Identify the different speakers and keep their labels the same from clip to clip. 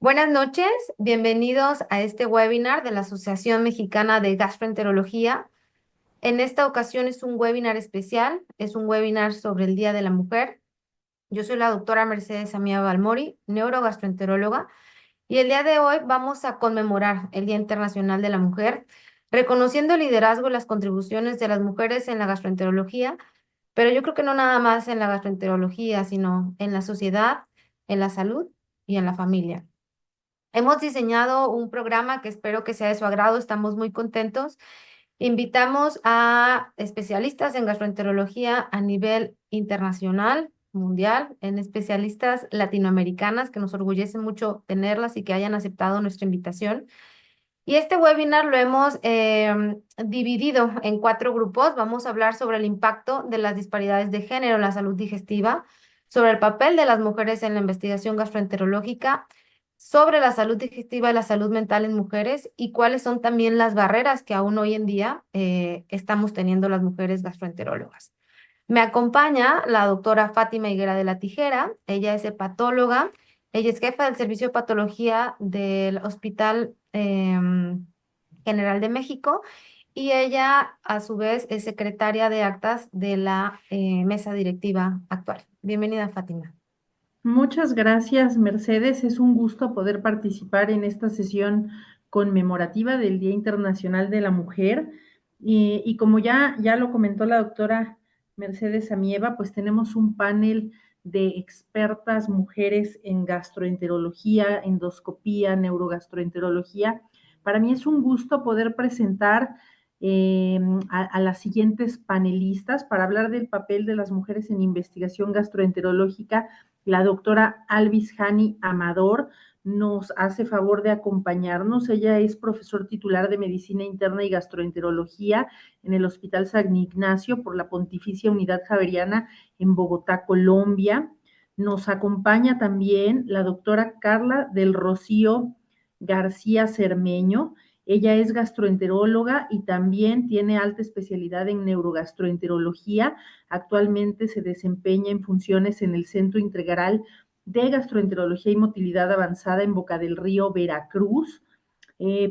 Speaker 1: Buenas noches, bienvenidos a este webinar de la Asociación Mexicana de Gastroenterología. En esta ocasión es un webinar especial, es un webinar sobre el Día de la Mujer. Yo soy la doctora Mercedes Amía Balmori, neurogastroenteróloga, y el día de hoy vamos a conmemorar el Día Internacional de la Mujer, reconociendo el liderazgo y las contribuciones de las mujeres en la gastroenterología, pero yo creo que no nada más en la gastroenterología, sino en la sociedad, en la salud y en la familia. Hemos diseñado un programa que espero que sea de su agrado, estamos muy contentos. Invitamos a especialistas en gastroenterología a nivel internacional, mundial, en especialistas latinoamericanas, que nos orgullece mucho tenerlas y que hayan aceptado nuestra invitación. Y este webinar lo hemos dividido en 4 grupos. Vamos a hablar sobre el impacto de las disparidades de género en la salud digestiva, sobre el papel de las mujeres en la investigación gastroenterológica, sobre la salud digestiva y la salud mental en mujeres y cuáles son también las barreras que aún hoy en día estamos teniendo las mujeres gastroenterólogas. Me acompaña la doctora Fátima Higuera de la Tijera. Ella es hepatóloga. Ella es jefa del servicio de patología del Hospital General de México y ella, a su vez, es secretaria de actas de la mesa directiva actual. Bienvenida, Fátima.
Speaker 2: Muchas gracias, Mercedes. Es un gusto poder participar en esta sesión conmemorativa del Día Internacional de la Mujer. Y como ya lo comentó la doctora Mercedes Amieva, pues tenemos un panel de expertas mujeres en gastroenterología, endoscopía, neurogastroenterología. Para mí es un gusto poder presentar a las siguientes panelistas para hablar del papel de las mujeres en investigación gastroenterológica. La doctora Alvis Hani Amador nos hace favor de acompañarnos. Ella es profesor titular de Medicina Interna y Gastroenterología en el Hospital San Ignacio por la Pontificia Unidad Javeriana en Bogotá, Colombia. Nos acompaña también la doctora Carla del Rocío García Cermeño. Ella es gastroenteróloga y también tiene alta especialidad en neurogastroenterología. Actualmente se desempeña en funciones en el Centro Integral de Gastroenterología y Motilidad Avanzada en Boca del Río, Veracruz.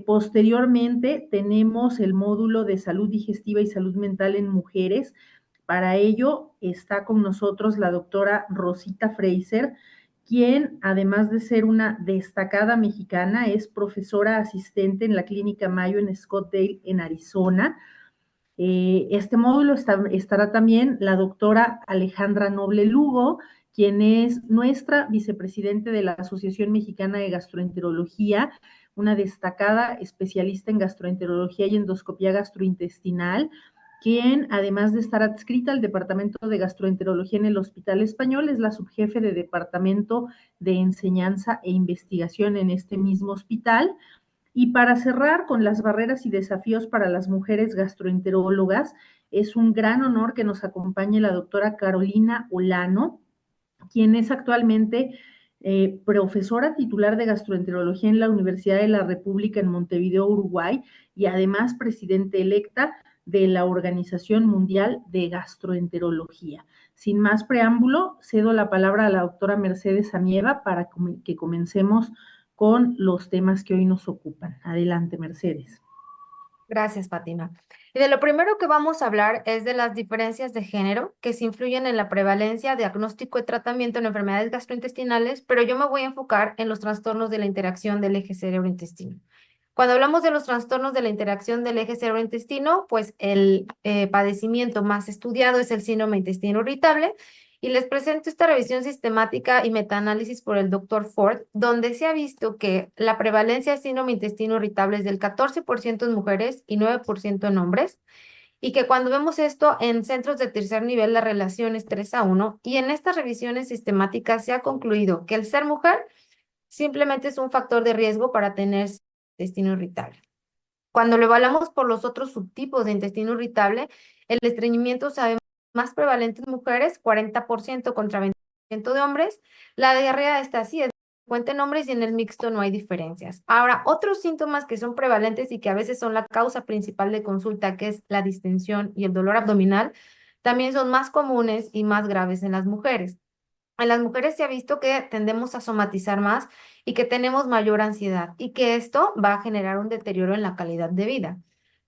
Speaker 2: Posteriormente tenemos el módulo de salud digestiva y salud mental en mujeres. Para ello está con nosotros la doctora Rosita Fraser, quien además de ser una destacada mexicana, es profesora asistente en la Clínica Mayo en Scottsdale, en Arizona. Este módulo estará también la doctora Alejandra Noble Lugo, quien es nuestra vicepresidente de la Asociación Mexicana de Gastroenterología, una destacada especialista en gastroenterología y endoscopía gastrointestinal, quien, además de estar adscrita al Departamento de Gastroenterología en el Hospital Español, es la subjefe de Departamento de Enseñanza e Investigación en este mismo hospital. Y para cerrar con las barreras y desafíos para las mujeres gastroenterólogas, es un gran honor que nos acompañe la doctora Carolina Olano, quien es actualmente profesora titular de gastroenterología en la Universidad de la República en Montevideo, Uruguay, y además presidente electa de la Organización Mundial de Gastroenterología. Sin más preámbulo, cedo la palabra a la doctora Mercedes Amieva para que comencemos con los temas que hoy nos ocupan. Adelante, Mercedes.
Speaker 1: Gracias, Fátima. Y de lo primero que vamos a hablar es de las diferencias de género que se influyen en la prevalencia, diagnóstico y tratamiento en enfermedades gastrointestinales, pero yo me voy a enfocar en los trastornos de la interacción del eje cerebro-intestino. Cuando hablamos de los trastornos de la interacción del eje cerebro-intestino, pues el padecimiento más estudiado es el síndrome intestino irritable. Y les presento esta revisión sistemática y metaanálisis por el doctor Ford, donde se ha visto que la prevalencia de síndrome intestino irritable es del 14% en mujeres y 9% en hombres, y que cuando vemos esto en centros de tercer nivel, la relación es 3:1, y en estas revisiones sistemáticas se ha concluido que el ser mujer simplemente es un factor de riesgo para tener intestino irritable. Cuando lo evaluamos por los otros subtipos de intestino irritable, el estreñimiento sabemos más prevalente en mujeres, 40% contra 20% de hombres. La diarrea está así, es frecuente en hombres y en el mixto no hay diferencias. Ahora, otros síntomas que son prevalentes y que a veces son la causa principal de consulta, que es la distensión y el dolor abdominal, también son más comunes y más graves en las mujeres. En las mujeres se ha visto que tendemos a somatizar más y que tenemos mayor ansiedad y que esto va a generar un deterioro en la calidad de vida.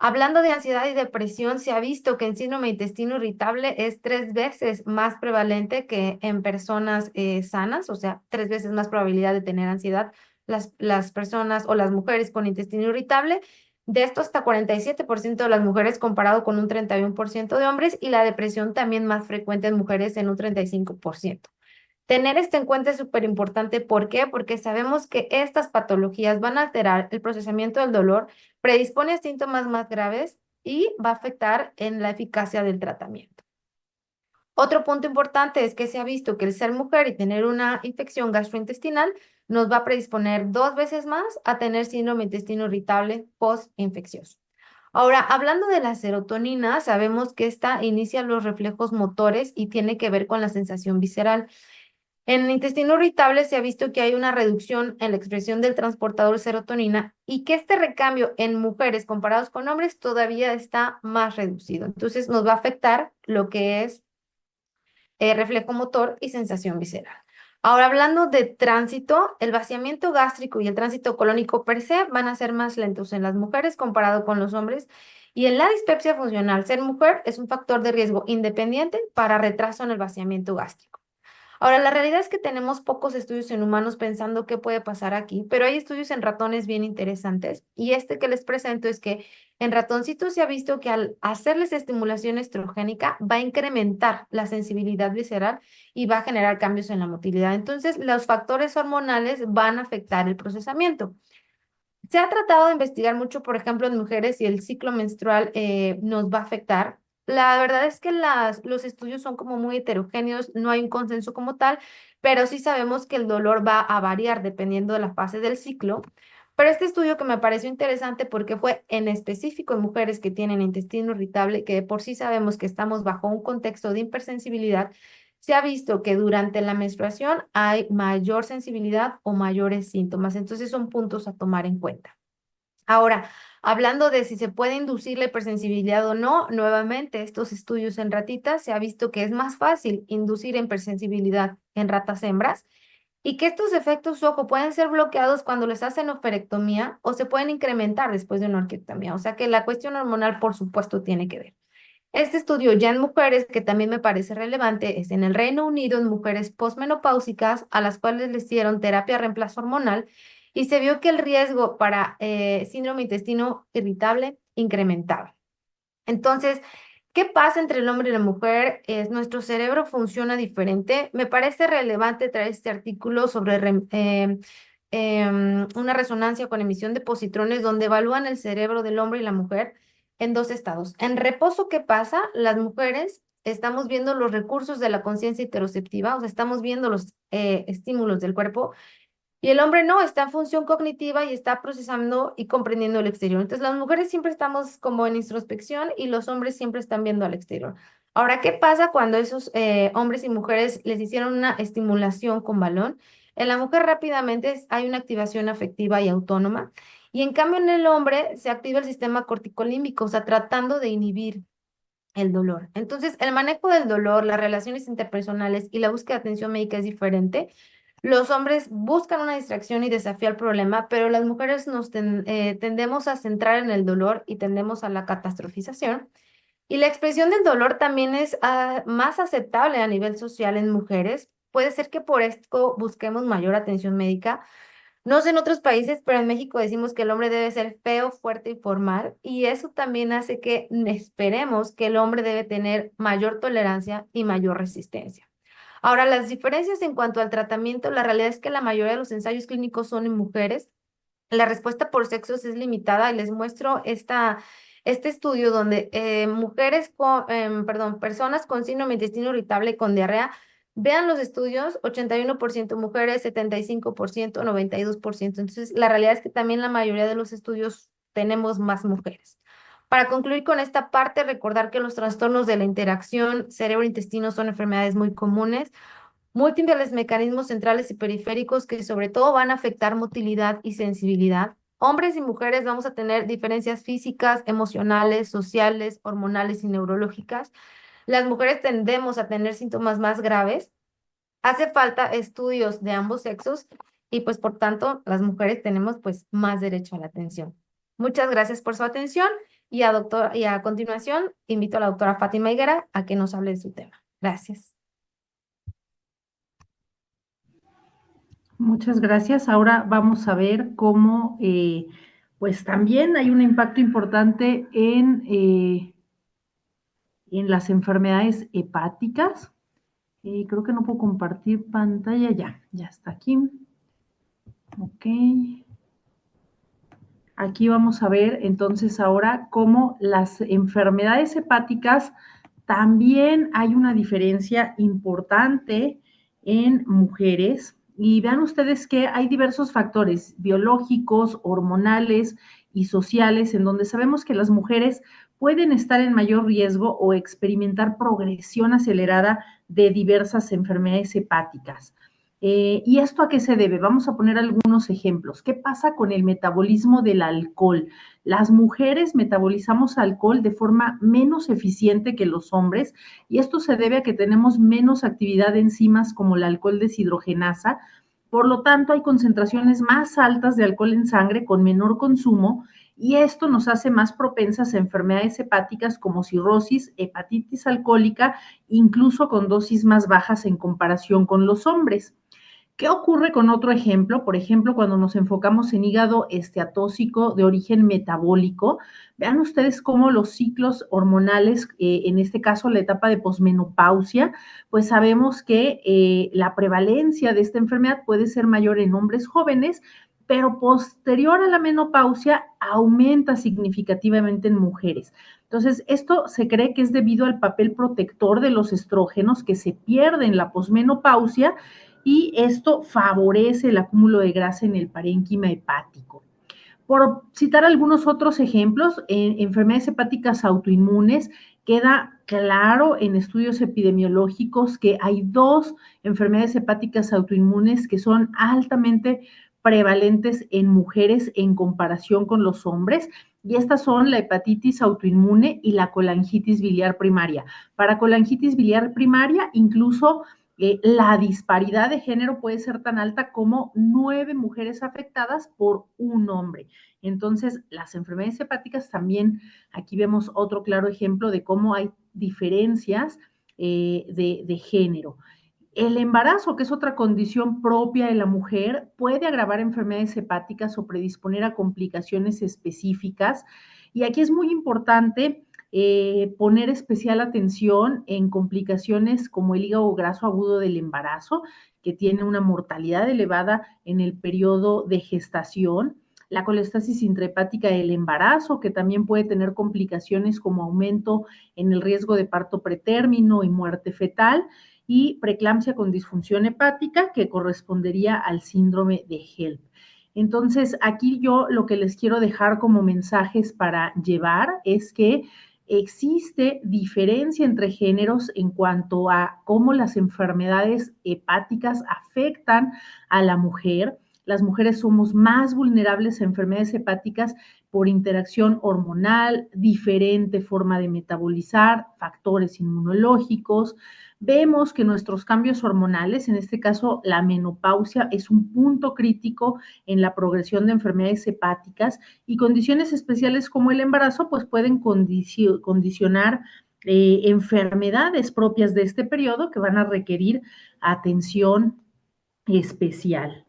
Speaker 1: Hablando de ansiedad y depresión, se ha visto que el síndrome de intestino irritable es 3 veces más prevalente que en personas sanas, o sea, 3 veces más probabilidad de tener ansiedad las personas o las mujeres con intestino irritable. De esto hasta 47% de las mujeres comparado con un 31% de hombres y la depresión también más frecuente en mujeres en un 35%. Tener esto en cuenta es súper importante. ¿Por qué? Porque sabemos que estas patologías van a alterar el procesamiento del dolor, predispone a síntomas más graves y va a afectar en la eficacia del tratamiento. Otro punto importante es que se ha visto que el ser mujer y tener una infección gastrointestinal nos va a predisponer 2 veces más a tener síndrome de intestino irritable post-infeccioso. Ahora, hablando de la serotonina, sabemos que esta inicia los reflejos motores y tiene que ver con la sensación visceral. En el intestino irritable se ha visto que hay una reducción en la expresión del transportador serotonina y que este recambio en mujeres comparados con hombres todavía está más reducido. Entonces nos va a afectar lo que es reflejo motor y sensación visceral. Ahora, hablando de tránsito, el vaciamiento gástrico y el tránsito colónico per se van a ser más lentos en las mujeres comparado con los hombres. Y en la dispepsia funcional, ser mujer es un factor de riesgo independiente para retraso en el vaciamiento gástrico. Ahora, la realidad es que tenemos pocos estudios en humanos pensando qué puede pasar aquí, pero hay estudios en ratones bien interesantes. Y este que les presento es que en ratoncitos se ha visto que al hacerles estimulación estrogénica va a incrementar la sensibilidad visceral y va a generar cambios en la motilidad. Entonces, los factores hormonales van a afectar el procesamiento. Se ha tratado de investigar mucho, por ejemplo, en mujeres si el ciclo menstrual nos va a afectar. La verdad es que los estudios son como muy heterogéneos, no hay un consenso como tal, pero sí sabemos que el dolor va a variar dependiendo de la fase del ciclo. Pero este estudio que me pareció interesante porque fue en específico en mujeres que tienen intestino irritable, que de por sí sabemos que estamos bajo un contexto de hipersensibilidad, se ha visto que durante la menstruación hay mayor sensibilidad o mayores síntomas. Entonces son puntos a tomar en cuenta. Ahora, hablando de si se puede inducir la hipersensibilidad o no, nuevamente estos estudios en ratitas se ha visto que es más fácil inducir hipersensibilidad en ratas hembras y que estos efectos, ojo, pueden ser bloqueados cuando les hacen oferectomía o se pueden incrementar después de una orquiectomía. O sea que la cuestión hormonal, por supuesto, tiene que ver. Este estudio ya en mujeres, que también me parece relevante, es en el Reino Unido en mujeres posmenopáusicas a las cuales les dieron terapia de reemplazo hormonal y se vio que el riesgo para síndrome de intestino irritable incrementaba. Entonces, ¿qué pasa entre el hombre y la mujer? Nuestro cerebro funciona diferente. Me parece relevante traer este artículo sobre una resonancia con emisión de positrones donde evalúan el cerebro del hombre y la mujer en dos estados. En reposo, ¿qué pasa? Las mujeres estamos viendo los recursos de la conciencia interoceptiva, o sea, estamos viendo los estímulos del cuerpo y el hombre no, está en función cognitiva y está procesando y comprendiendo el exterior. Entonces, las mujeres siempre estamos como en introspección y los hombres siempre están viendo al exterior. Ahora, ¿qué pasa cuando esos hombres y mujeres les hicieron una estimulación con balón? En la mujer rápidamente hay una activación afectiva y autónoma. Y en cambio en el hombre se activa el sistema corticolímbico, o sea, tratando de inhibir el dolor. Entonces, el manejo del dolor, las relaciones interpersonales y la búsqueda de atención médica es diferente. Los hombres buscan una distracción y desafío al problema, pero las mujeres tendemos a centrar en el dolor y tendemos a la catastrofización. Y la expresión del dolor también es más aceptable a nivel social en mujeres. Puede ser que por esto busquemos mayor atención médica. No sé en otros países, pero en México decimos que el hombre debe ser feo, fuerte y formal, y eso también hace que esperemos que el hombre debe tener mayor tolerancia y mayor resistencia. Ahora, las diferencias en cuanto al tratamiento, la realidad es que la mayoría de los ensayos clínicos son en mujeres. La respuesta por sexos es limitada y les muestro este estudio donde personas con síndrome de intestino irritable con diarrea, vean los estudios, 81% mujeres, 75%, 92%. Entonces, la realidad es que también la mayoría de los estudios tenemos más mujeres. Para concluir con esta parte, recordar que los trastornos de la interacción cerebro-intestino son enfermedades muy comunes, múltiples mecanismos centrales y periféricos que sobre todo van a afectar motilidad y sensibilidad. Hombres y mujeres vamos a tener diferencias físicas, emocionales, sociales, hormonales y neurológicas. Las mujeres tendemos a tener síntomas más graves Hace falta estudios de ambos sexos y pues por tanto las mujeres tenemos pues más derecho a la atención. Muchas gracias por su atención y a continuación invito a la doctora Fátima Higuera a que nos hable de su tema. Gracias.
Speaker 2: Muchas gracias. Ahora vamos a ver cómo, pues también hay un impacto importante en las enfermedades hepáticas. Creo que no puedo compartir pantalla. Ya está aquí. Ok. Aquí vamos a ver entonces ahora cómo las enfermedades hepáticas también hay una diferencia importante en mujeres. Y vean ustedes que hay diversos factores biológicos, hormonales y sociales en donde sabemos que las mujeres pueden estar en mayor riesgo o experimentar progresión acelerada de diversas enfermedades hepáticas. ¿Y esto a qué se debe? Vamos a poner algunos ejemplos. ¿Qué pasa con el metabolismo del alcohol? Las mujeres metabolizamos alcohol de forma menos eficiente que los hombres y esto se debe a que tenemos menos actividad de enzimas como la alcohol deshidrogenasa. Por lo tanto, hay concentraciones más altas de alcohol en sangre con menor consumo y esto nos hace más propensas a enfermedades hepáticas como cirrosis, hepatitis alcohólica, incluso con dosis más bajas en comparación con los hombres. ¿Qué ocurre con otro ejemplo? Por ejemplo, cuando nos enfocamos en hígado esteatóxico de origen metabólico, vean ustedes cómo los ciclos hormonales, en este caso la etapa de posmenopausia, pues sabemos que la prevalencia de esta enfermedad puede ser mayor en hombres jóvenes, pero posterior a la menopausia aumenta significativamente en mujeres. Entonces, esto se cree que es debido al papel protector de los estrógenos que se pierde en la posmenopausia y esto favorece el acúmulo de grasa en el parénquima hepático. Por citar algunos otros ejemplos, en enfermedades hepáticas autoinmunes, queda claro en estudios epidemiológicos que hay dos enfermedades hepáticas autoinmunes que son altamente prevalentes en mujeres en comparación con los hombres, y estas son la hepatitis autoinmune y la colangitis biliar primaria. Para colangitis biliar primaria, incluso la disparidad de género puede ser tan alta como 9 mujeres afectadas por un hombre. Entonces, las enfermedades hepáticas también, aquí vemos otro claro ejemplo de cómo hay diferencias de género. El embarazo, que es otra condición propia de la mujer, puede agravar enfermedades hepáticas o predisponer a complicaciones específicas. Y aquí es muy importante poner especial atención en complicaciones como el hígado graso agudo del embarazo, que tiene una mortalidad elevada en el periodo de gestación, la colestasis intrahepática del embarazo, que también puede tener complicaciones como aumento en el riesgo de parto pretérmino y muerte fetal, y preeclampsia con disfunción hepática, que correspondería al síndrome de HELP. Entonces, aquí yo lo que les quiero dejar como mensajes para llevar es que existe diferencia entre géneros en cuanto a cómo las enfermedades hepáticas afectan a la mujer. Las mujeres somos más vulnerables a enfermedades hepáticas por interacción hormonal, diferente forma de metabolizar, factores inmunológicos. Vemos que nuestros cambios hormonales, en este caso la menopausia, es un punto crítico en la progresión de enfermedades hepáticas y condiciones especiales como el embarazo, pues pueden condicionar enfermedades propias de este periodo que van a requerir atención especial.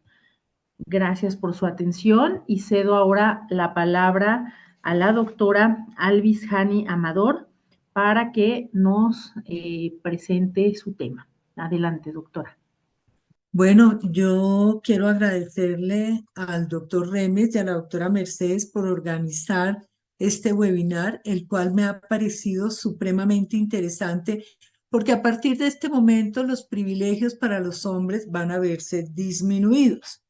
Speaker 2: Gracias por su atención y cedo ahora la palabra a la doctora Alvis Hani Amador para que nos presente su tema. Adelante, doctora.
Speaker 3: Bueno, yo quiero agradecerle al doctor Remes y a la doctora Mercedes por organizar este webinar, el cual me ha parecido supremamente interesante, porque a partir de este momento los privilegios para los hombres van a verse disminuidos.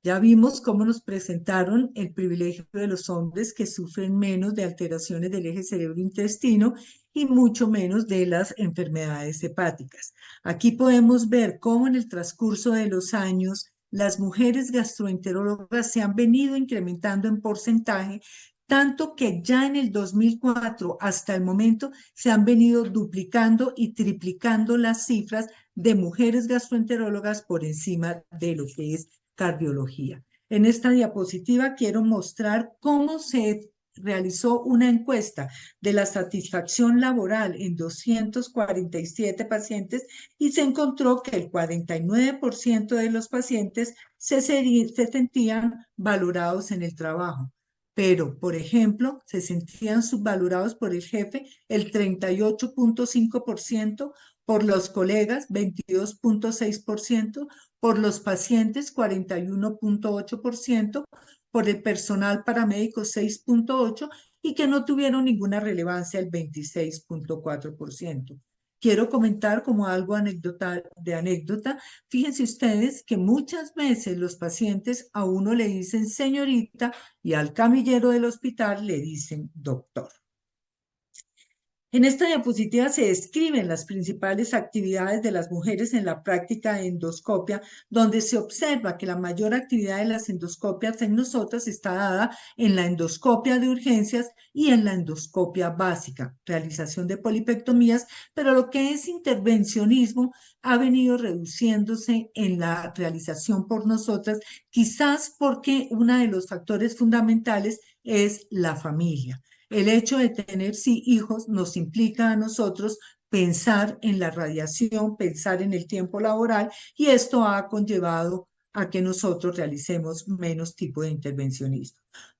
Speaker 3: Ya vimos cómo nos presentaron el privilegio de los hombres que sufren menos de alteraciones del eje cerebro-intestino y mucho menos de las enfermedades hepáticas. Aquí podemos ver cómo en el transcurso de los años las mujeres gastroenterólogas se han venido incrementando en porcentaje, tanto que ya en el 2004 hasta el momento se han venido duplicando y triplicando las cifras de mujeres gastroenterólogas por encima de lo que es cardiología. En esta diapositiva quiero mostrar cómo se realizó una encuesta de la satisfacción laboral en 247 pacientes y se encontró que el 49% de los pacientes se sentían valorados en el trabajo. Pero, por ejemplo, se sentían subvalorados por el jefe el 38.5%, por los colegas 22.6%, por los pacientes 41.8%, por el personal paramédico 6.8% y que no tuvieron ninguna relevancia el 26.4%. Quiero comentar como algo de anécdota, fíjense ustedes que muchas veces los pacientes a uno le dicen señorita y al camillero del hospital le dicen doctor. En esta diapositiva se describen las principales actividades de las mujeres en la práctica de endoscopia, donde se observa que la mayor actividad de las endoscopias en nosotras está dada en la endoscopia de urgencias y en la endoscopia básica, realización de polipectomías, pero lo que es intervencionismo ha venido reduciéndose en la realización por nosotras, quizás porque uno de los factores fundamentales es la familia. El hecho de tener hijos nos implica a nosotros pensar en la radiación, pensar en el tiempo laboral y esto ha conllevado a que nosotros realicemos menos tipo de intervencionismo.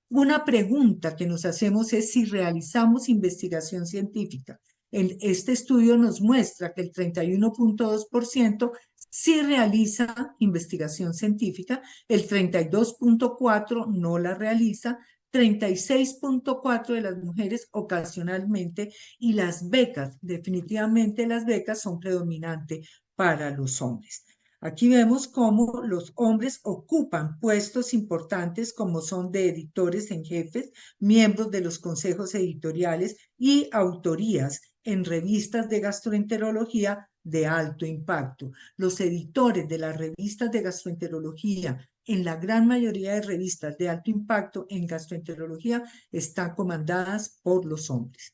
Speaker 3: Una pregunta que nos hacemos es si realizamos investigación científica. Este estudio nos muestra que el 31.2% sí realiza investigación científica, el 32.4% no la realiza, 36.4% de las mujeres ocasionalmente y las becas, definitivamente las becas son predominantes para los hombres. Aquí vemos cómo los hombres ocupan puestos importantes como son de editores en jefes, miembros de los consejos editoriales y autorías en revistas de gastroenterología de alto impacto. Los editores de las revistas de gastroenterología en la gran mayoría de revistas de alto impacto en gastroenterología están comandadas por los hombres.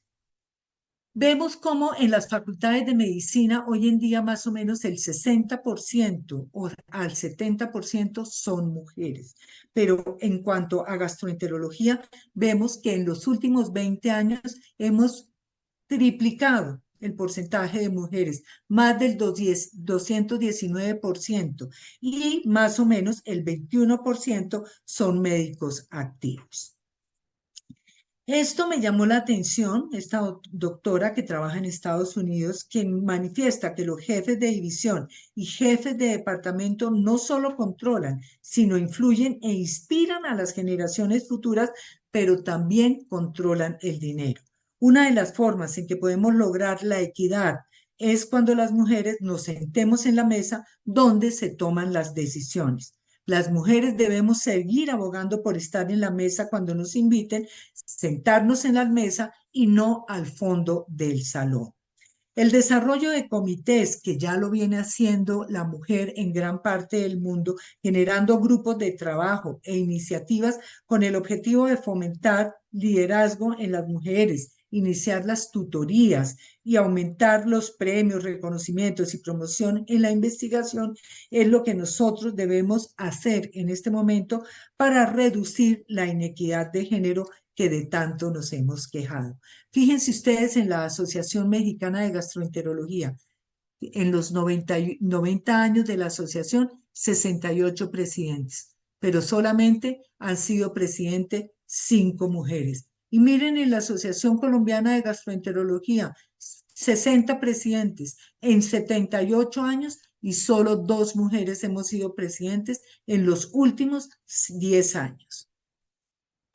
Speaker 3: Vemos cómo en las facultades de medicina hoy en día más o menos el 60% o al 70% son mujeres, pero en cuanto a gastroenterología vemos que en los últimos 20 años hemos triplicado el porcentaje de mujeres, más del 219% y más o menos el 21% son médicos activos. Esto me llamó la atención, esta doctora que trabaja en Estados Unidos, que manifiesta que los jefes de división y jefes de departamento no solo controlan, sino influyen e inspiran a las generaciones futuras, pero también controlan el dinero. Una de las formas en que podemos lograr la equidad es cuando las mujeres nos sentemos en la mesa donde se toman las decisiones. Las mujeres debemos seguir abogando por estar en la mesa cuando nos inviten, sentarnos en la mesa y no al fondo del salón. El desarrollo de comités, que ya lo viene haciendo la mujer en gran parte del mundo, generando grupos de trabajo e iniciativas con el objetivo de fomentar liderazgo en las mujeres, iniciar las tutorías y aumentar los premios, reconocimientos y promoción en la investigación, es lo que nosotros debemos hacer en este momento para reducir la inequidad de género que de tanto nos hemos quejado. Fíjense ustedes en la Asociación Mexicana de Gastroenterología, en los 90 años de la asociación, 68 presidentes, pero solamente han sido presidente 5 mujeres. Y miren en la Asociación Colombiana de Gastroenterología, 60 presidentes en 78 años y solo 2 mujeres hemos sido presidentes en los últimos 10 años.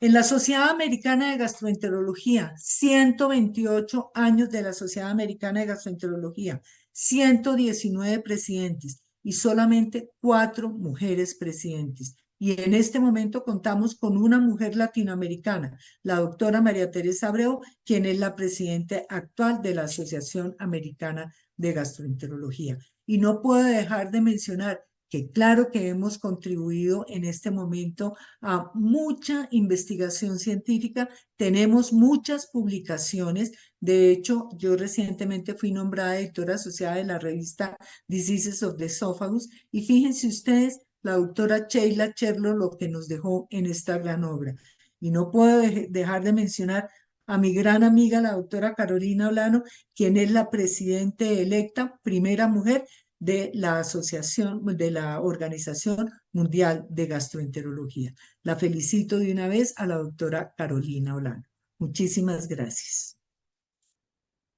Speaker 3: En la Sociedad Americana de Gastroenterología, 128 años de la Sociedad Americana de Gastroenterología, 119 presidentes y solamente 4 mujeres presidentes. Y en este momento contamos con una mujer latinoamericana, la doctora María Teresa Abreu, quien es la presidenta actual de la Asociación Americana de Gastroenterología. Y no puedo dejar de mencionar que claro que hemos contribuido en este momento a mucha investigación científica, tenemos muchas publicaciones. De hecho, yo recientemente fui nombrada editora asociada de la revista Diseases of the Esophagus y fíjense ustedes, la doctora Sheila Cherlo lo que nos dejó en esta gran obra. Y no puedo dejar de mencionar a mi gran amiga, la doctora Carolina Olano, quien es la presidente electa, primera mujer de la Asociación, de la Organización Mundial de Gastroenterología. La felicito de una vez a la doctora Carolina Olano. Muchísimas gracias.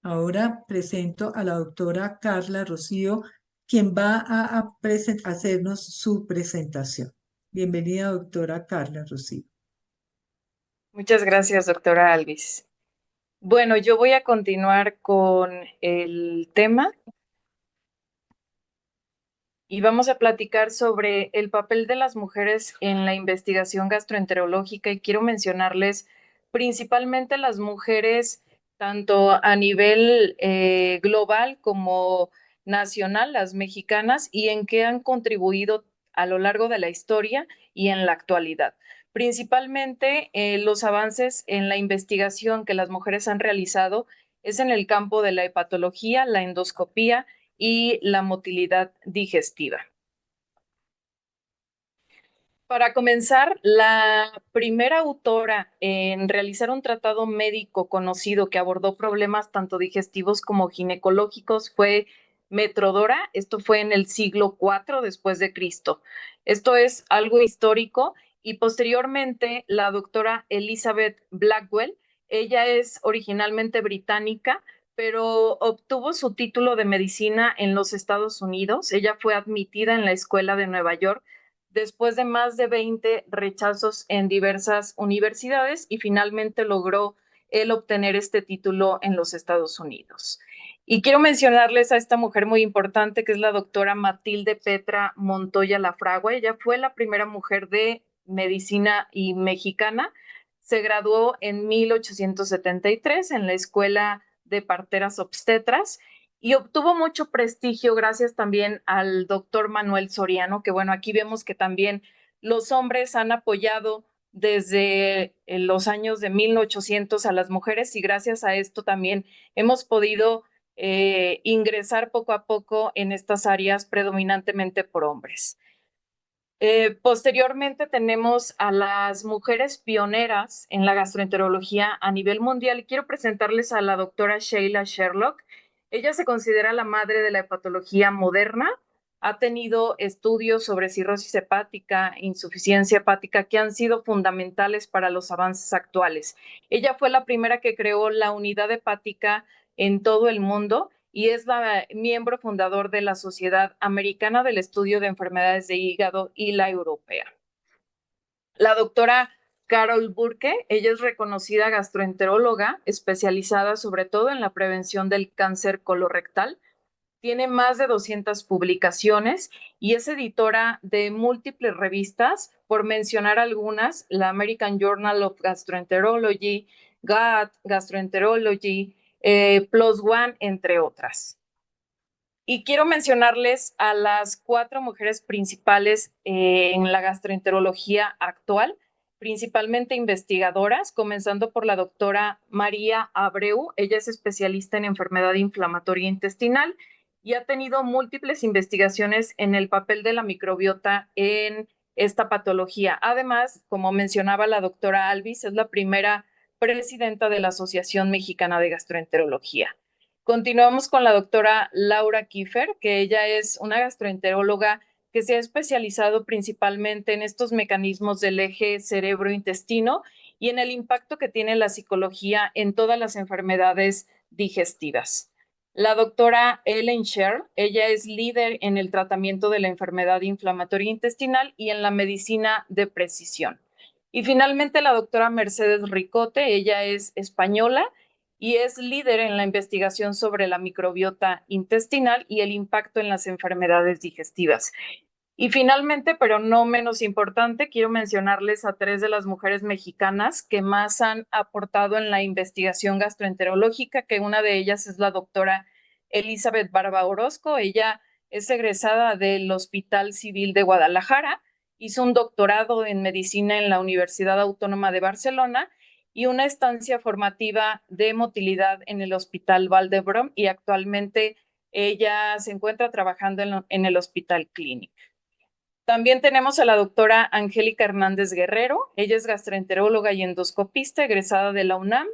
Speaker 3: Ahora presento a la doctora Carla Rocío, quien va a hacernos su presentación. Bienvenida, doctora Carla Rocío.
Speaker 4: Muchas gracias, doctora Alvis. Bueno, yo voy a continuar con el tema y vamos a platicar sobre el papel de las mujeres en la investigación gastroenterológica y quiero mencionarles principalmente las mujeres tanto a nivel global como nacional, las mexicanas, y en qué han contribuido a lo largo de la historia y en la actualidad. Principalmente los avances en la investigación que las mujeres han realizado es en el campo de la hepatología, la endoscopía y la motilidad digestiva. Para comenzar, la primera autora en realizar un tratado médico conocido que abordó problemas tanto digestivos como ginecológicos fue Metrodora. Esto fue en el siglo IV después de Cristo. Esto es algo histórico y posteriormente la doctora Elizabeth Blackwell, ella es originalmente británica, pero obtuvo su título de medicina en los Estados Unidos. Ella fue admitida en la Escuela de Nueva York después de más de 20 rechazos en diversas universidades y finalmente logró él obtener este título en los Estados Unidos. Y quiero mencionarles a esta mujer muy importante que es la doctora Matilde Petra Montoya Lafragua. Ella fue la primera mujer de medicina y mexicana. Se graduó en 1873 en la Escuela de Parteras Obstetras y obtuvo mucho prestigio gracias también al doctor Manuel Soriano, que bueno, aquí vemos que también los hombres han apoyado desde los años de 1800 a las mujeres y gracias a esto también hemos podido ingresar poco a poco en estas áreas predominantemente por hombres. Posteriormente tenemos a las mujeres pioneras en la gastroenterología a nivel mundial y quiero presentarles a la doctora Sheila Sherlock. Ella se considera la madre de la hepatología moderna. Ha tenido estudios sobre cirrosis hepática, insuficiencia hepática, que han sido fundamentales para los avances actuales. Ella fue la primera que creó la unidad hepática en todo el mundo y es la miembro fundador de la Sociedad Americana del Estudio de Enfermedades de Hígado y la Europea. La doctora Carol Burke, ella es reconocida gastroenteróloga especializada sobre todo en la prevención del cáncer colorectal. Tiene más de 200 publicaciones y es editora de múltiples revistas, por mencionar algunas, la American Journal of Gastroenterology, Gut Gastroenterology, Plus One, entre otras. Y quiero mencionarles a las 4 mujeres principales en la gastroenterología actual, principalmente investigadoras, comenzando por la doctora María Abreu. Ella es especialista en enfermedad inflamatoria intestinal y ha tenido múltiples investigaciones en el papel de la microbiota en esta patología. Además, como mencionaba la doctora Alvis, es la primera presidenta de la Asociación Mexicana de Gastroenterología. Continuamos con la doctora Laura Kiefer, que ella es una gastroenteróloga que se ha especializado principalmente en estos mecanismos del eje cerebro-intestino y en el impacto que tiene la psicología en todas las enfermedades digestivas. La doctora Ellen Sher, ella es líder en el tratamiento de la enfermedad inflamatoria intestinal y en la medicina de precisión. Y finalmente la doctora Mercedes Ricote, ella es española y es líder en la investigación sobre la microbiota intestinal y el impacto en las enfermedades digestivas. Y finalmente, pero no menos importante, quiero mencionarles a 3 de las mujeres mexicanas que más han aportado en la investigación gastroenterológica, que una de ellas es la doctora Elizabeth Barba Orozco. Ella es egresada del Hospital Civil de Guadalajara, hizo un doctorado en medicina en la Universidad Autónoma de Barcelona y una estancia formativa de motilidad en el Hospital Vall d'Hebron, y actualmente ella se encuentra trabajando en el Hospital Clínic. También tenemos a la doctora Angélica Hernández Guerrero. Ella es gastroenteróloga y endoscopista egresada de la UNAM.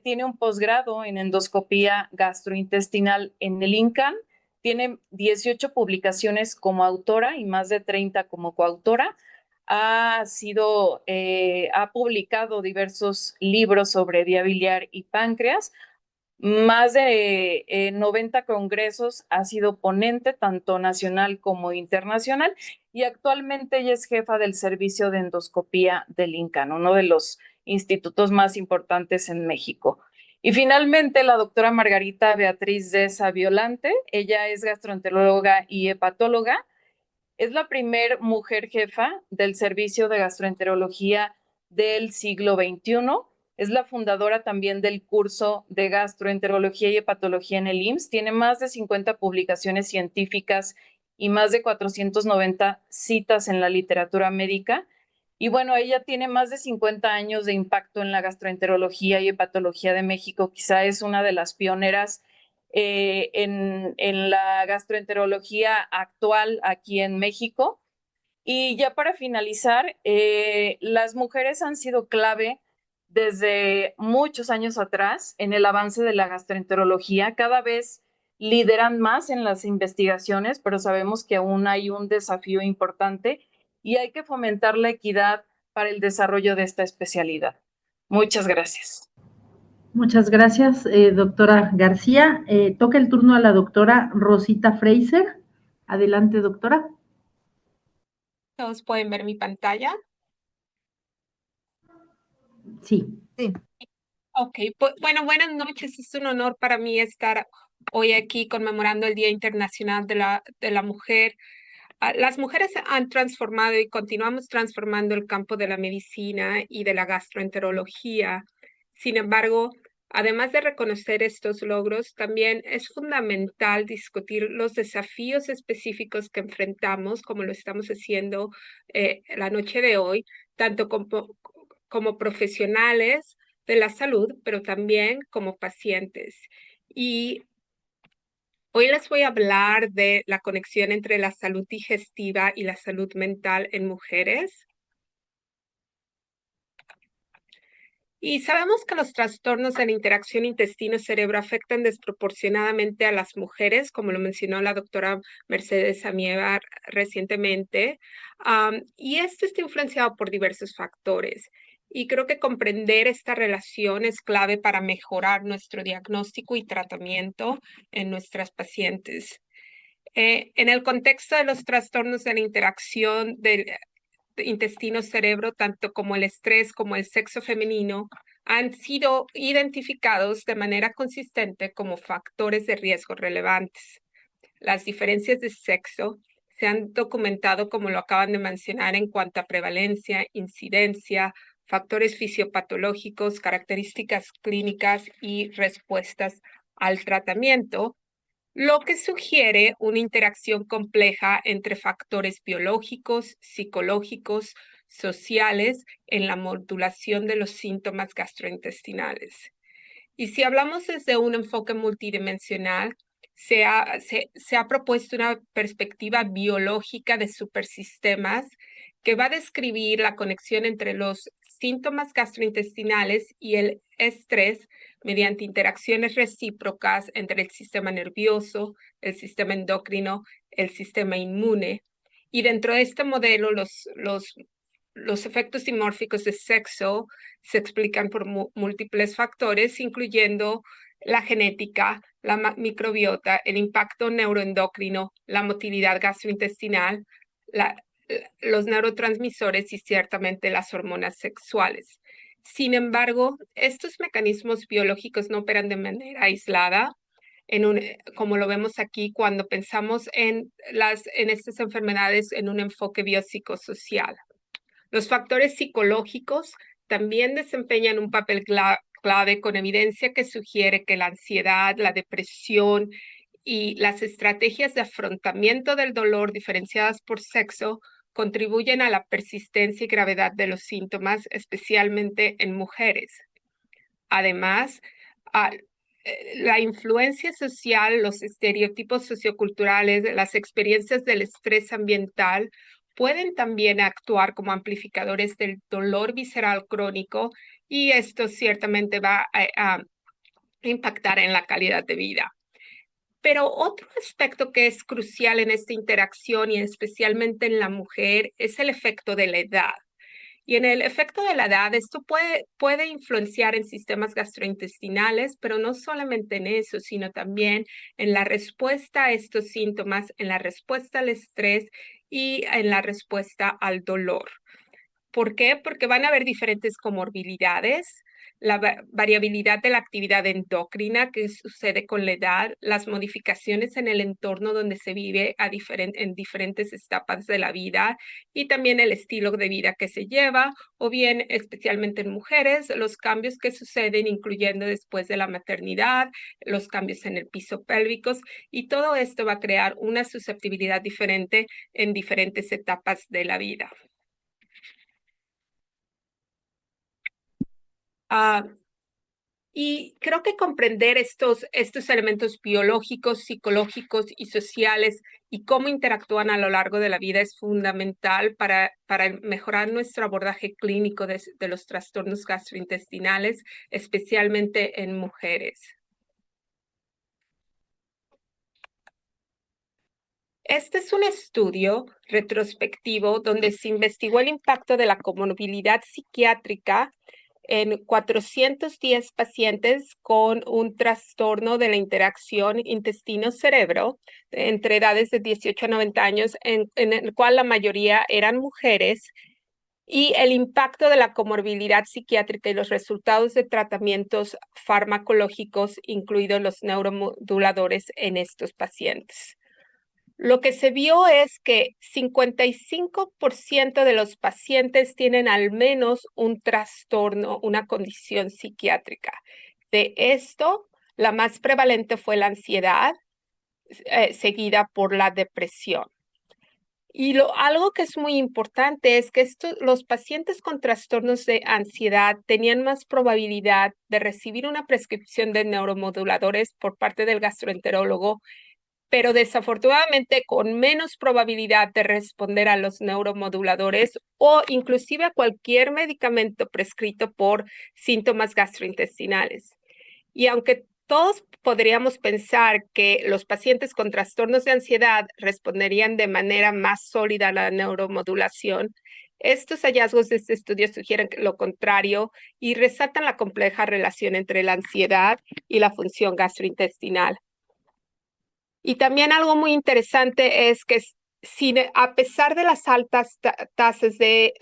Speaker 4: Tiene un posgrado en endoscopía gastrointestinal en el INCAN. Tiene 18 publicaciones como autora y más de 30 como coautora. Ha publicado diversos libros sobre vía biliar y páncreas. Más de 90 congresos, ha sido ponente tanto nacional como internacional, y actualmente ella es jefa del servicio de endoscopía del INCAN, uno de los institutos más importantes en México. Y finalmente la doctora Margarita Beatriz Deza Violante. Ella es gastroenteróloga y hepatóloga. Es la primer mujer jefa del servicio de gastroenterología del siglo XXI. Es la fundadora también del curso de gastroenterología y hepatología en el IMSS. Tiene más de 50 publicaciones científicas y más de 490 citas en la literatura médica. Y bueno, ella tiene más de 50 años de impacto en la gastroenterología y hepatología de México. Quizá es una de las pioneras en la gastroenterología actual aquí en México. Y ya para finalizar, las mujeres han sido clave desde muchos años atrás en el avance de la gastroenterología. Cada vez lideran más en las investigaciones, pero sabemos que aún hay un desafío importante y hay que fomentar la equidad para el desarrollo de esta especialidad. Muchas gracias.
Speaker 2: Muchas gracias, doctora García. Toca el turno a la doctora Rosita Fraser. Adelante, doctora.
Speaker 5: ¿Todos pueden ver mi pantalla?
Speaker 2: Sí.
Speaker 1: Sí.
Speaker 5: Ok, bueno, buenas noches. Es un honor para mí estar hoy aquí conmemorando el Día Internacional de la Mujer. Las mujeres han transformado y continuamos transformando el campo de la medicina y de la gastroenterología. Sin embargo, además de reconocer estos logros, también es fundamental discutir los desafíos específicos que enfrentamos, como lo estamos haciendo la noche de hoy, tanto como profesionales de la salud, pero también como pacientes. Y hoy les voy a hablar de la conexión entre la salud digestiva y la salud mental en mujeres. Y sabemos que los trastornos de la interacción intestino-cerebro afectan desproporcionadamente a las mujeres, como lo mencionó la doctora Mercedes Samievar recientemente, y esto está influenciado por diversos factores. Y creo que comprender esta relación es clave para mejorar nuestro diagnóstico y tratamiento en nuestras pacientes. En el contexto de los trastornos de la interacción del intestino-cerebro, tanto como el estrés como el sexo femenino, han sido identificados de manera consistente como factores de riesgo relevantes. Las diferencias de sexo se han documentado, como lo acaban de mencionar, en cuanto a prevalencia, incidencia, factores fisiopatológicos, características clínicas y respuestas al tratamiento, lo que sugiere una interacción compleja entre factores biológicos, psicológicos, sociales en la modulación de los síntomas gastrointestinales. Y si hablamos desde un enfoque multidimensional, se ha propuesto una perspectiva biológica de supersistemas que va a describir la conexión entre los síntomas gastrointestinales y el estrés mediante interacciones recíprocas entre el sistema nervioso, el sistema endocrino, el sistema inmune. Y dentro de este modelo, los efectos dimórficos de sexo se explican por múltiples factores, incluyendo la genética, la microbiota, el impacto neuroendocrino, la motilidad gastrointestinal, los neurotransmisores y ciertamente las hormonas sexuales. Sin embargo, estos mecanismos biológicos no operan de manera aislada, como lo vemos aquí cuando pensamos en estas enfermedades en un enfoque biopsicosocial. Los factores psicológicos también desempeñan un papel clave con evidencia que sugiere que la ansiedad, la depresión y las estrategias de afrontamiento del dolor diferenciadas por sexo contribuyen a la persistencia y gravedad de los síntomas, especialmente en mujeres. Además, la influencia social, los estereotipos socioculturales, las experiencias del estrés ambiental pueden también actuar como amplificadores del dolor visceral crónico y esto ciertamente va a impactar en la calidad de vida. Pero otro aspecto que es crucial en esta interacción y especialmente en la mujer es el efecto de la edad. Y en el efecto de la edad, esto puede influenciar en sistemas gastrointestinales, pero no solamente en eso, sino también en la respuesta a estos síntomas, en la respuesta al estrés y en la respuesta al dolor. ¿Por qué? Porque van a haber diferentes comorbilidades, la variabilidad de la actividad endocrina que sucede con la edad, las modificaciones en el entorno donde se vive en diferentes etapas de la vida y también el estilo de vida que se lleva, o bien especialmente en mujeres, los cambios que suceden incluyendo después de la maternidad, los cambios en el piso pélvico y todo esto va a crear una susceptibilidad diferente en diferentes etapas de la vida. Y creo que comprender estos elementos biológicos, psicológicos y sociales y cómo interactúan a lo largo de la vida es fundamental para mejorar nuestro abordaje clínico de los trastornos gastrointestinales, especialmente en mujeres. Este es un estudio retrospectivo donde se investigó el impacto de la comorbilidad psiquiátrica en 410 pacientes con un trastorno de la interacción intestino-cerebro entre edades de 18 a 90 años, en el cual la mayoría eran mujeres, y el impacto de la comorbilidad psiquiátrica y los resultados de tratamientos farmacológicos, incluidos los neuromoduladores en estos pacientes. Lo que se vio es que 55% de los pacientes tienen al menos un trastorno, una condición psiquiátrica. De esto, la más prevalente fue la ansiedad, seguida por la depresión. Y algo que es muy importante es que los pacientes con trastornos de ansiedad tenían más probabilidad de recibir una prescripción de neuromoduladores por parte del gastroenterólogo, pero desafortunadamente con menos probabilidad de responder a los neuromoduladores o inclusive a cualquier medicamento prescrito por síntomas gastrointestinales. Y aunque todos podríamos pensar que los pacientes con trastornos de ansiedad responderían de manera más sólida a la neuromodulación, estos hallazgos de este estudio sugieren lo contrario y resaltan la compleja relación entre la ansiedad y la función gastrointestinal. Y también algo muy interesante es que a pesar de las altas tasas de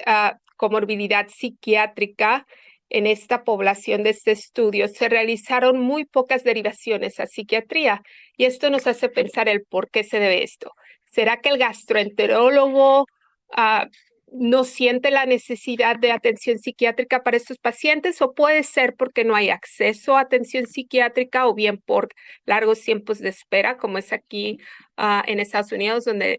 Speaker 5: comorbilidad psiquiátrica en esta población de este estudio, se realizaron muy pocas derivaciones a psiquiatría. Y esto nos hace pensar el por qué se debe esto. ¿Será que el gastroenterólogo no siente la necesidad de atención psiquiátrica para estos pacientes, o puede ser porque no hay acceso a atención psiquiátrica o bien por largos tiempos de espera, como es aquí en Estados Unidos, donde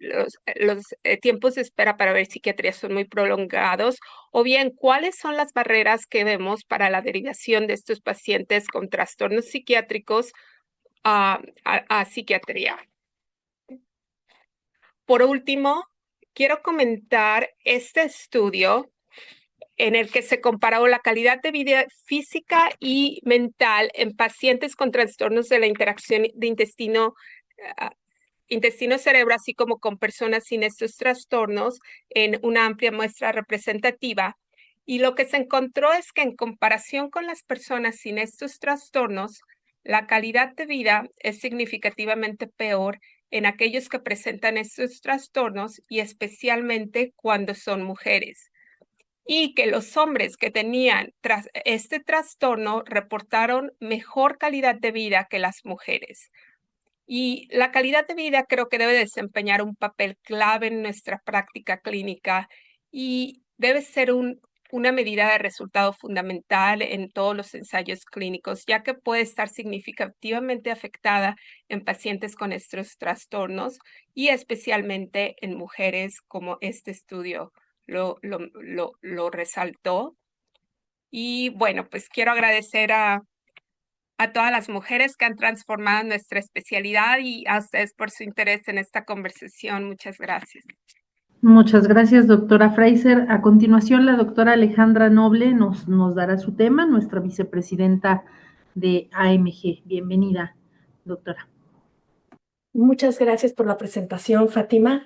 Speaker 5: los tiempos de espera para ver psiquiatría son muy prolongados, o bien cuáles son las barreras que vemos para la derivación de estos pacientes con trastornos psiquiátricos a psiquiatría. Por último, quiero comentar este estudio en el que se comparó la calidad de vida física y mental en pacientes con trastornos de la interacción de intestino-cerebro, así como con personas sin estos trastornos en una amplia muestra representativa. Y lo que se encontró es que en comparación con las personas sin estos trastornos, la calidad de vida es significativamente peor en aquellos que presentan estos trastornos y especialmente cuando son mujeres. Y que los hombres que tenían este trastorno reportaron mejor calidad de vida que las mujeres. Y la calidad de vida creo que debe desempeñar un papel clave en nuestra práctica clínica y debe ser un una medida de resultado fundamental en todos los ensayos clínicos, ya que puede estar significativamente afectada en pacientes con estos trastornos y especialmente en mujeres, como este estudio lo resaltó. Y bueno, pues quiero agradecer a todas las mujeres que han transformado nuestra especialidad y a ustedes por su interés en esta conversación. Muchas gracias.
Speaker 2: Muchas gracias, doctora Fraser. A continuación, la doctora Alejandra Noble nos dará su tema, nuestra vicepresidenta de AMG. Bienvenida, doctora.
Speaker 6: Muchas gracias por la presentación, Fátima.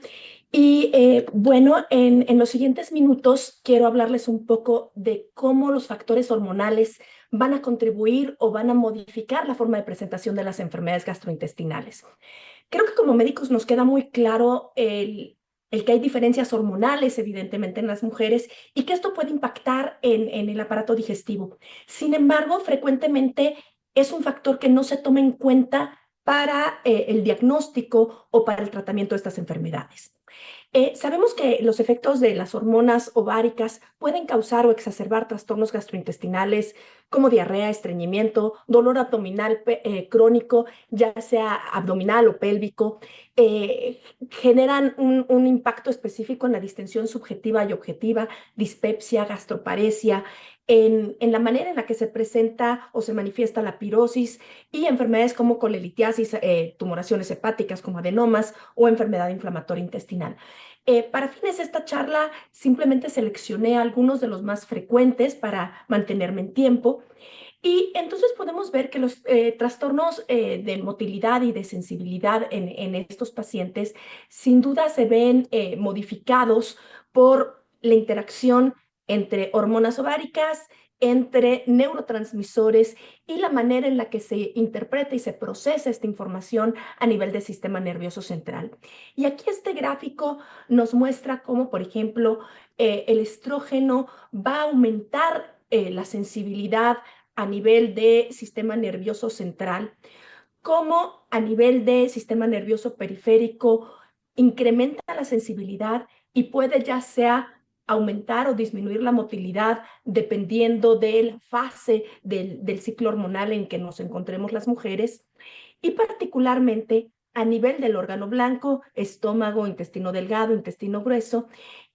Speaker 6: Y bueno, en los siguientes minutos quiero hablarles un poco de cómo los factores hormonales van a contribuir o van a modificar la forma de presentación de las enfermedades gastrointestinales. Creo que como médicos nos queda muy claro el que hay diferencias hormonales, evidentemente, en las mujeres y que esto puede impactar en el aparato digestivo. Sin embargo, frecuentemente es un factor que no se toma en cuenta para el diagnóstico o para el tratamiento de estas enfermedades. Sabemos que los efectos de las hormonas ováricas pueden causar o exacerbar trastornos gastrointestinales como diarrea, estreñimiento, dolor abdominal crónico, ya sea abdominal o pélvico. Generan un impacto específico en la distensión subjetiva y objetiva, dispepsia, gastroparesia, en la manera en la que se presenta o se manifiesta la pirosis y enfermedades como colelitiasis, tumoraciones hepáticas como adenomas o enfermedad inflamatoria intestinal. Para fines de esta charla, simplemente seleccioné algunos de los más frecuentes para mantenerme en tiempo. Y entonces podemos ver que los trastornos de motilidad y de sensibilidad en estos pacientes sin duda se ven modificados por la interacción entre hormonas ováricas, entre neurotransmisores y la manera en la que se interpreta y se procesa esta información a nivel del sistema nervioso central. Y aquí este gráfico nos muestra cómo, por ejemplo, el estrógeno va a aumentar la sensibilidad a nivel de sistema nervioso central, como a nivel de sistema nervioso periférico incrementa la sensibilidad y puede ya sea aumentar o disminuir la motilidad dependiendo de la fase del ciclo hormonal en que nos encontremos las mujeres, y particularmente a nivel del órgano blanco, estómago, intestino delgado, intestino grueso.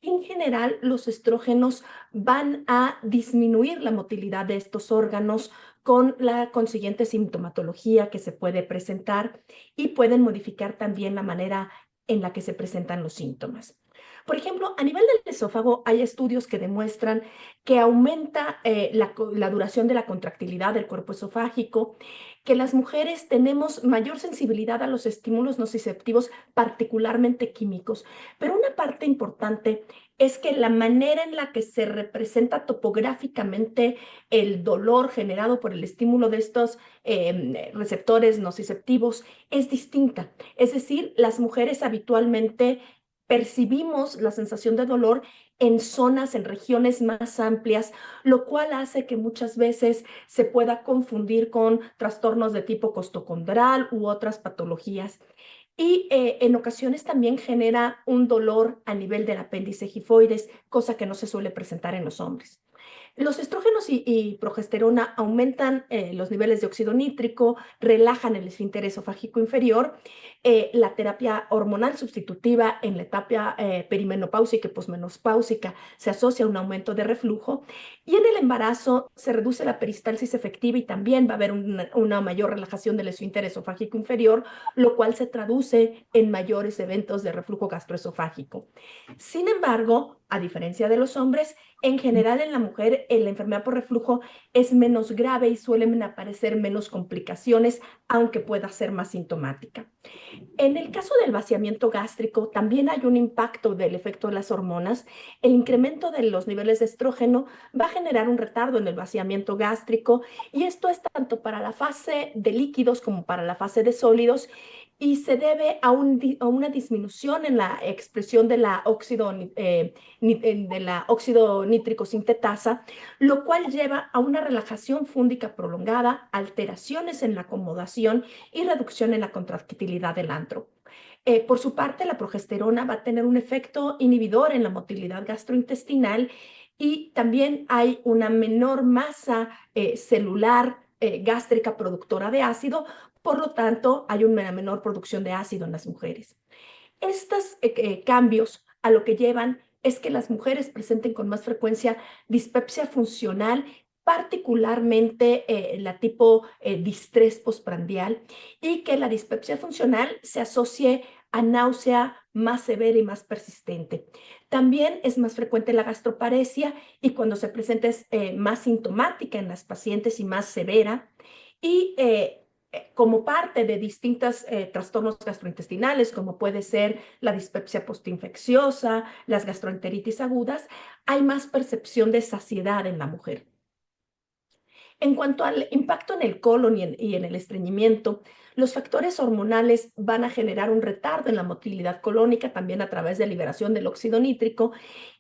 Speaker 6: En general, los estrógenos van a disminuir la motilidad de estos órganos con la consiguiente sintomatología que se puede presentar y pueden modificar también la manera en la que se presentan los síntomas. Por ejemplo, a nivel del esófago hay estudios que demuestran que aumenta la duración de la contractilidad del cuerpo esofágico, que las mujeres tenemos mayor sensibilidad a los estímulos nociceptivos, particularmente químicos. Pero una parte importante es que la manera en la que se representa topográficamente el dolor generado por el estímulo de estos receptores nociceptivos es distinta. Es decir, las mujeres habitualmente percibimos la sensación de dolor en zonas, en regiones más amplias, lo cual hace que muchas veces se pueda confundir con trastornos de tipo costocondral u otras patologías. Y en ocasiones también genera un dolor a nivel del apéndice gifoides, cosa que no se suele presentar en los hombres. Los estrógenos y progesterona aumentan los niveles de óxido nítrico, relajan el esfínter esofágico inferior. La terapia hormonal sustitutiva en la etapa perimenopáusica y posmenopáusica se asocia a un aumento de reflujo. Y en el embarazo se reduce la peristalsis efectiva y también va a haber una mayor relajación del esfínter esofágico inferior, lo cual se traduce en mayores eventos de reflujo gastroesofágico. Sin embargo, a diferencia de los hombres, en general en la mujer la enfermedad por reflujo es menos grave y suelen aparecer menos complicaciones, aunque pueda ser más sintomática. En el caso del vaciamiento gástrico, también hay un impacto del efecto de las hormonas. El incremento de los niveles de estrógeno va a generar un retardo en el vaciamiento gástrico y esto es tanto para la fase de líquidos como para la fase de sólidos, y se debe a una disminución en la expresión de la óxido nítrico sintetasa, lo cual lleva a una relajación fúndica prolongada, alteraciones en la acomodación y reducción en la contractilidad del antro. Por su parte, la progesterona va a tener un efecto inhibidor en la motilidad gastrointestinal y también hay una menor masa celular gástrica productora de ácido, por lo tanto hay una menor producción de ácido en las mujeres. Estos cambios a lo que llevan es que las mujeres presenten con más frecuencia dispepsia funcional, particularmente la tipo distrés postprandial, y que la dispepsia funcional se asocie a náusea más severa y más persistente. También es más frecuente la gastroparesia y cuando se presenta es más sintomática en las pacientes y más severa. Y como parte de distintos trastornos gastrointestinales, como puede ser la dispepsia postinfecciosa, las gastroenteritis agudas, hay más percepción de saciedad en la mujer. En cuanto al impacto en el colon y en el estreñimiento, los factores hormonales van a generar un retardo en la motilidad colónica, también a través de liberación del óxido nítrico,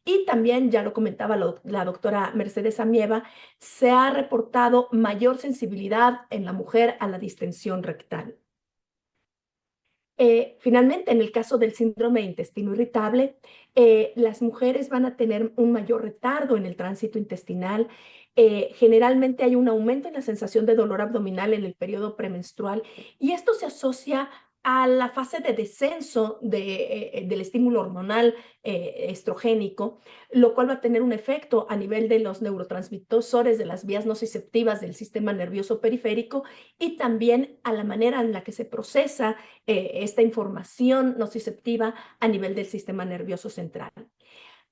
Speaker 6: y también, ya lo comentaba la doctora Mercedes Amieva, se ha reportado mayor sensibilidad en la mujer a la distensión rectal. Finalmente, en el caso del síndrome de intestino irritable, las mujeres van a tener un mayor retardo en el tránsito intestinal. Generalmente hay un aumento en la sensación de dolor abdominal en el periodo premenstrual y esto se asocia a la fase de descenso del estímulo hormonal estrogénico, lo cual va a tener un efecto a nivel de los neurotransmisores de las vías nociceptivas del sistema nervioso periférico y también a la manera en la que se procesa esta información nociceptiva a nivel del sistema nervioso central.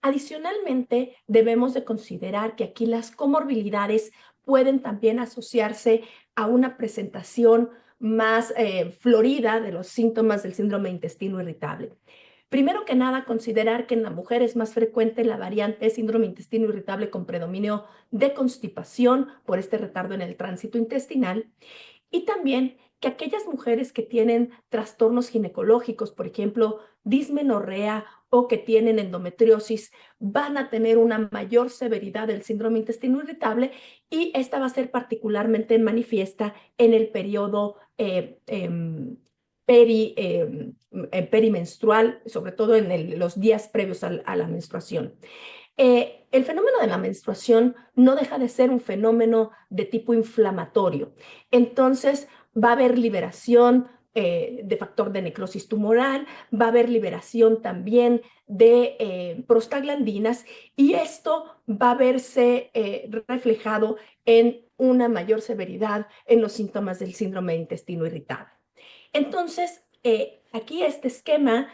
Speaker 6: Adicionalmente, debemos de considerar que aquí las comorbilidades pueden también asociarse a una presentación más florida de los síntomas del síndrome de intestino irritable. Primero que nada, considerar que en la mujer es más frecuente la variante síndrome de intestino irritable con predominio de constipación por este retardo en el tránsito intestinal. Y también que aquellas mujeres que tienen trastornos ginecológicos, por ejemplo, dismenorrea o que tienen endometriosis, van a tener una mayor severidad del síndrome intestino irritable y esta va a ser particularmente manifiesta en el periodo perimenstrual, sobre todo en los días previos a la menstruación. El fenómeno de la menstruación no deja de ser un fenómeno de tipo inflamatorio. Entonces, va a haber liberación de factor de necrosis tumoral, va a haber liberación también de prostaglandinas y esto va a verse reflejado en una mayor severidad en los síntomas del síndrome de intestino irritable. Entonces, aquí este esquema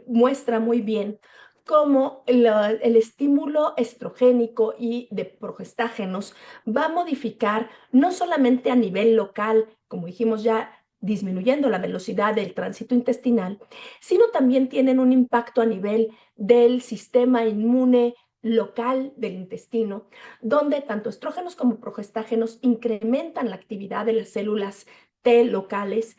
Speaker 6: muestra muy bien cómo el estímulo estrogénico y de progestágenos va a modificar no solamente a nivel local, como dijimos ya, disminuyendo la velocidad del tránsito intestinal, sino también tienen un impacto a nivel del sistema inmune local del intestino, donde tanto estrógenos como progestágenos incrementan la actividad de las células T locales.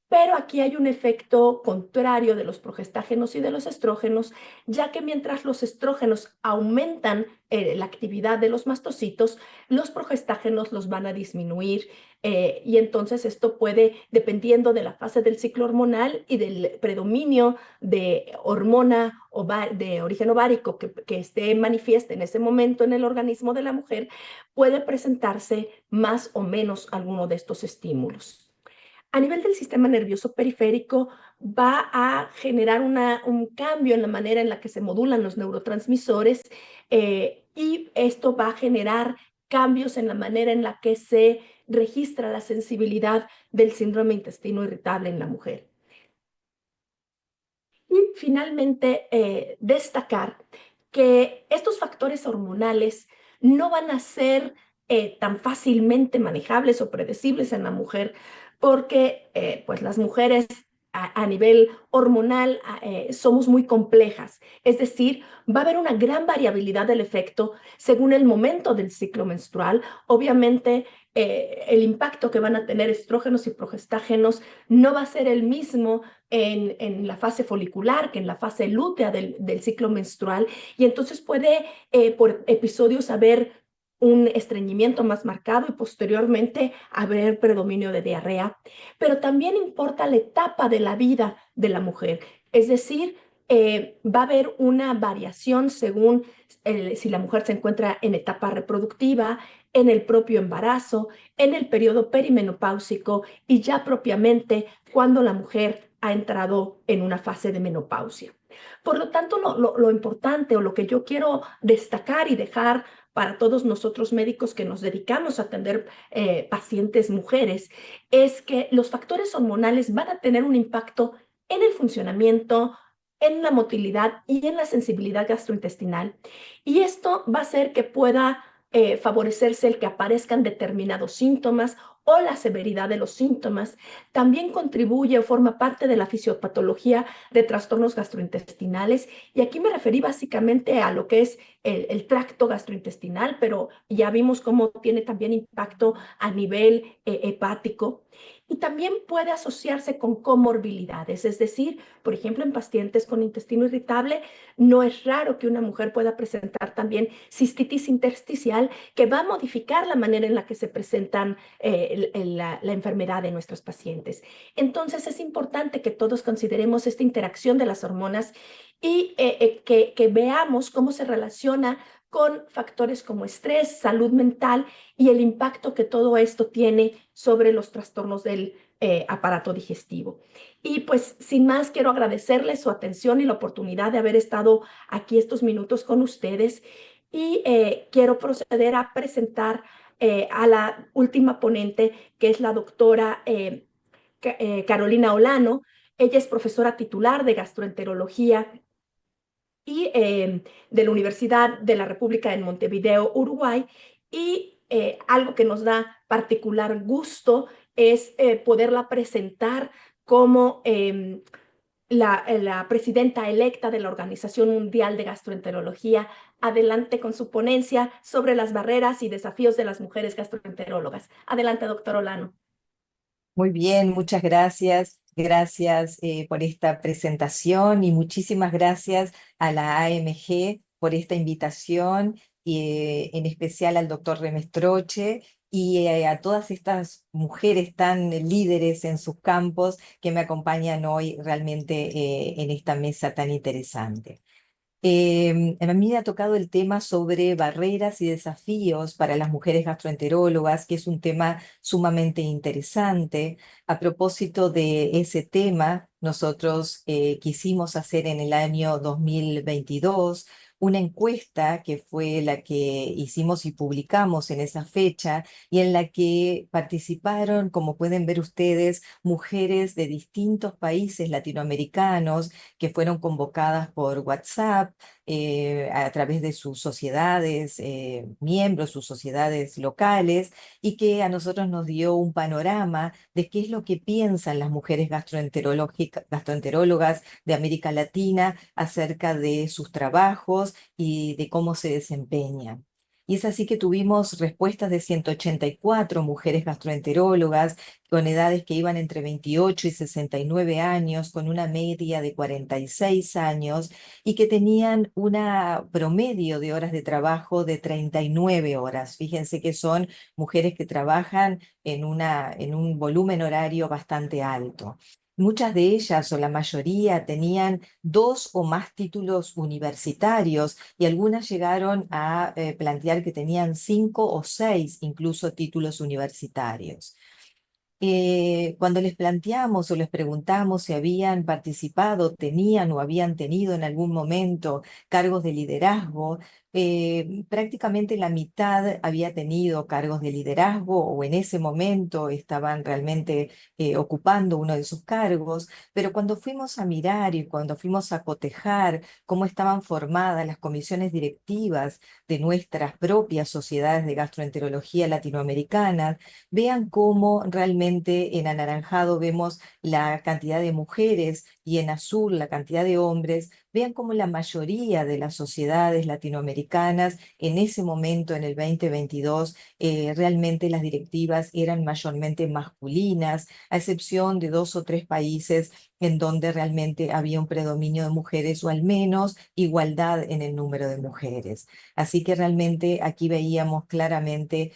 Speaker 6: Pero aquí hay un efecto contrario de los progestágenos y de los estrógenos, ya que mientras los estrógenos aumentan la actividad de los mastocitos, los progestágenos los van a disminuir y entonces esto puede, dependiendo de la fase del ciclo hormonal y del predominio de hormona de origen ovárico que esté manifiesta en ese momento en el organismo de la mujer, puede presentarse más o menos alguno de estos estímulos. A nivel del sistema nervioso periférico va a generar un cambio en la manera en la que se modulan los neurotransmisores y esto va a generar cambios en la manera en la que se registra la sensibilidad del síndrome intestino irritable en la mujer. Y finalmente, destacar que estos factores hormonales no van a ser tan fácilmente manejables o predecibles en la mujer porque pues las mujeres a nivel hormonal somos muy complejas. Es decir, va a haber una gran variabilidad del efecto según el momento del ciclo menstrual. Obviamente, el impacto que van a tener estrógenos y progestágenos no va a ser el mismo en la fase folicular que en la fase lútea del ciclo menstrual. Y entonces puede por episodios haber un estreñimiento más marcado y posteriormente haber predominio de diarrea, pero también importa la etapa de la vida de la mujer, es decir, va a haber una variación según si la mujer se encuentra en etapa reproductiva, en el propio embarazo, en el periodo perimenopáusico y ya propiamente cuando la mujer ha entrado en una fase de menopausia. Por lo tanto, lo importante o lo que yo quiero destacar y dejar para todos nosotros médicos que nos dedicamos a atender pacientes mujeres es que los factores hormonales van a tener un impacto en el funcionamiento, en la motilidad y en la sensibilidad gastrointestinal. Y esto va a hacer que pueda favorecerse el que aparezcan determinados síntomas o la severidad de los síntomas. También contribuye o forma parte de la fisiopatología de trastornos gastrointestinales. Y aquí me referí básicamente a lo que es el tracto gastrointestinal, pero ya vimos cómo tiene también impacto a nivel hepático. Y también puede asociarse con comorbilidades, es decir, por ejemplo, en pacientes con intestino irritable, no es raro que una mujer pueda presentar también cistitis intersticial que va a modificar la manera en la que se presentan la enfermedad de nuestros pacientes. Entonces, es importante que todos consideremos esta interacción de las hormonas y que veamos cómo se relaciona con factores como estrés, salud mental y el impacto que todo esto tiene sobre los trastornos del aparato digestivo. Y pues sin más, quiero agradecerles su atención y la oportunidad de haber estado aquí estos minutos con ustedes y quiero proceder a presentar a la última ponente, que es la doctora Carolina Olano. Ella es profesora titular de gastroenterología y de la Universidad de la República en Montevideo, Uruguay, y algo que nos da particular gusto es poderla presentar como la presidenta electa de la Organización Mundial de Gastroenterología. Adelante con su ponencia sobre las barreras y desafíos de las mujeres gastroenterólogas. Adelante, doctor Olano.
Speaker 7: Muy bien, muchas gracias. Gracias por esta presentación y muchísimas gracias a la AMG por esta invitación y en especial al doctor Remestroche y a todas estas mujeres tan líderes en sus campos que me acompañan hoy realmente en esta mesa tan interesante. A mí me ha tocado el tema sobre barreras y desafíos para las mujeres gastroenterólogas, que es un tema sumamente interesante. A propósito de ese tema, nosotros quisimos hacer en el año 2022 una encuesta que fue la que hicimos y publicamos en esa fecha y en la que participaron, como pueden ver ustedes, mujeres de distintos países latinoamericanos que fueron convocadas por WhatsApp a través de sus sociedades, miembros, sus sociedades locales, y que a nosotros nos dio un panorama de qué es lo que piensan las mujeres gastroenterólogas de América Latina acerca de sus trabajos y de cómo se desempeñan. Y es así que tuvimos respuestas de 184 mujeres gastroenterólogas con edades que iban entre 28 y 69 años, con una media de 46 años y que tenían una promedio de horas de trabajo de 39 horas. Fíjense que son mujeres que trabajan en un volumen horario bastante alto. Muchas de ellas, o la mayoría, tenían 2 o más títulos universitarios y algunas llegaron a plantear que tenían 5 o 6 incluso títulos universitarios. Cuando les planteamos o les preguntamos si habían participado, tenían o habían tenido en algún momento cargos de liderazgo, prácticamente la mitad había tenido cargos de liderazgo o en ese momento estaban realmente ocupando uno de sus cargos, pero cuando fuimos a mirar y cuando fuimos a cotejar cómo estaban formadas las comisiones directivas de nuestras propias sociedades de gastroenterología latinoamericanas, vean cómo realmente en anaranjado vemos la cantidad de mujeres y en azul la cantidad de hombres. Vean cómo la mayoría de las sociedades latinoamericanas en ese momento, en el 2022, realmente las directivas eran mayormente masculinas, a excepción de 2 o 3 países en donde realmente había un predominio de mujeres o al menos igualdad en el número de mujeres. Así que realmente aquí veíamos claramente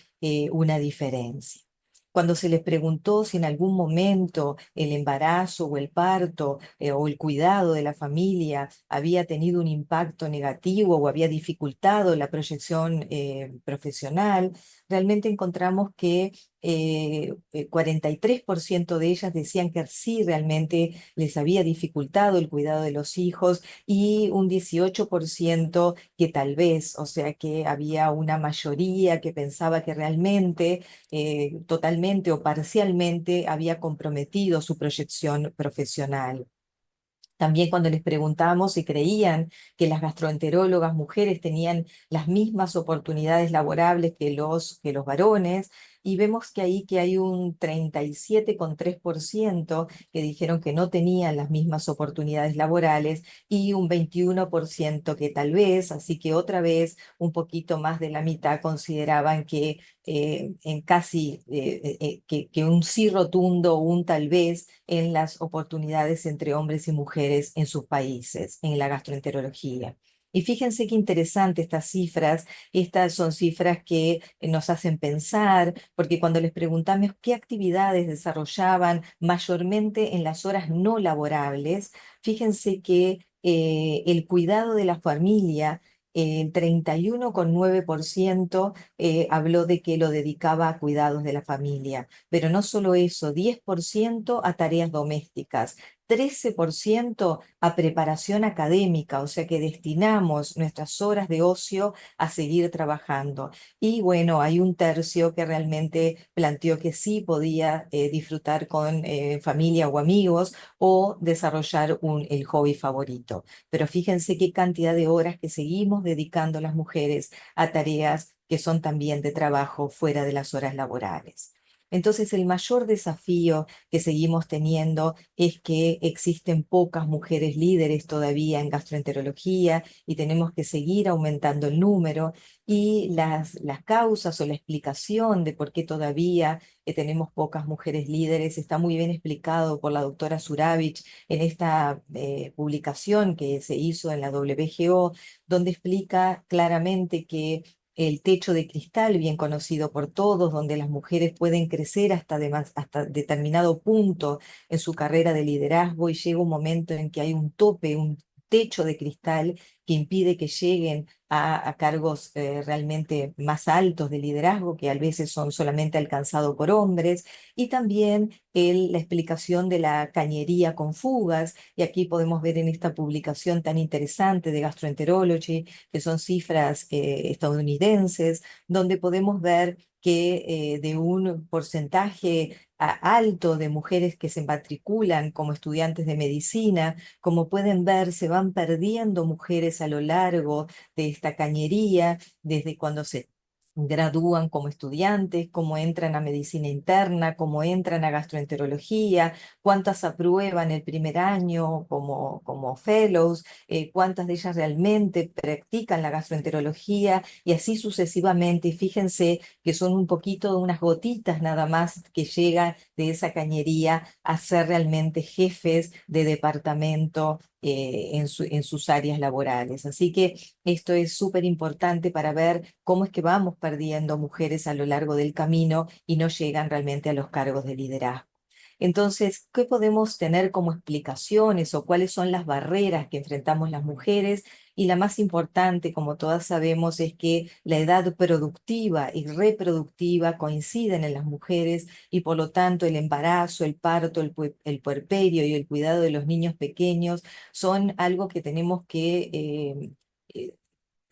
Speaker 7: una diferencia. Cuando se les preguntó si en algún momento el embarazo o el parto o el cuidado de la familia había tenido un impacto negativo o había dificultado la proyección profesional, realmente encontramos que 43% de ellas decían que sí realmente les había dificultado el cuidado de los hijos y un 18% que tal vez, o sea que había una mayoría que pensaba que realmente totalmente o parcialmente había comprometido su proyección profesional. También cuando les preguntamos si creían que las gastroenterólogas mujeres tenían las mismas oportunidades laborables que los varones, y vemos que ahí que hay un 37,3% que dijeron que no tenían las mismas oportunidades laborales y un 21% que tal vez, así que otra vez un poquito más de la mitad consideraban que en casi que un sí rotundo, un tal vez en las oportunidades entre hombres y mujeres en sus países, en la gastroenterología. Y fíjense qué interesante estas cifras. Estas son cifras que nos hacen pensar, porque cuando les preguntamos qué actividades desarrollaban mayormente en las horas no laborables, fíjense que el cuidado de la familia, el 31,9% habló de que lo dedicaba a cuidados de la familia, pero no solo eso, 10% a tareas domésticas, 13% a preparación académica, o sea que destinamos nuestras horas de ocio a seguir trabajando. Y bueno, hay un tercio que realmente planteó que sí podía disfrutar con familia o amigos o desarrollar el hobby favorito. Pero fíjense qué cantidad de horas que seguimos dedicando las mujeres a tareas que son también de trabajo fuera de las horas laborales. Entonces, el mayor desafío que seguimos teniendo es que existen pocas mujeres líderes todavía en gastroenterología y tenemos que seguir aumentando el número. Y las causas o la explicación de por qué todavía tenemos pocas mujeres líderes está muy bien explicado por la doctora Suravich en esta publicación que se hizo en la WGO, donde explica claramente que el techo de cristal, bien conocido por todos, donde las mujeres pueden crecer hasta determinado punto en su carrera de liderazgo y llega un momento en que hay un tope, un techo de cristal que impide que lleguen a cargos realmente más altos de liderazgo, que a veces son solamente alcanzados por hombres, y también la explicación de la cañería con fugas, y aquí podemos ver en esta publicación tan interesante de Gastroenterology, que son cifras estadounidenses, donde podemos ver que de un porcentaje alto de mujeres que se matriculan como estudiantes de medicina, como pueden ver, se van perdiendo mujeres a lo largo de esta cañería, desde cuando se gradúan como estudiantes, cómo entran a medicina interna, cómo entran a gastroenterología, cuántas aprueban el primer año como fellows, cuántas de ellas realmente practican la gastroenterología y así sucesivamente. Y fíjense que son un poquito de unas gotitas nada más que llegan de esa cañería a ser realmente jefes de departamento en sus áreas laborales. Así que esto es súper importante para ver cómo es que vamos perdiendo mujeres a lo largo del camino y no llegan realmente a los cargos de liderazgo. Entonces, ¿qué podemos tener como explicaciones o cuáles son las barreras que enfrentamos las mujeres? Y la más importante, como todas sabemos, es que la edad productiva y reproductiva coinciden en las mujeres y por lo tanto el embarazo, el parto, el puerperio y el cuidado de los niños pequeños son algo que tenemos que eh,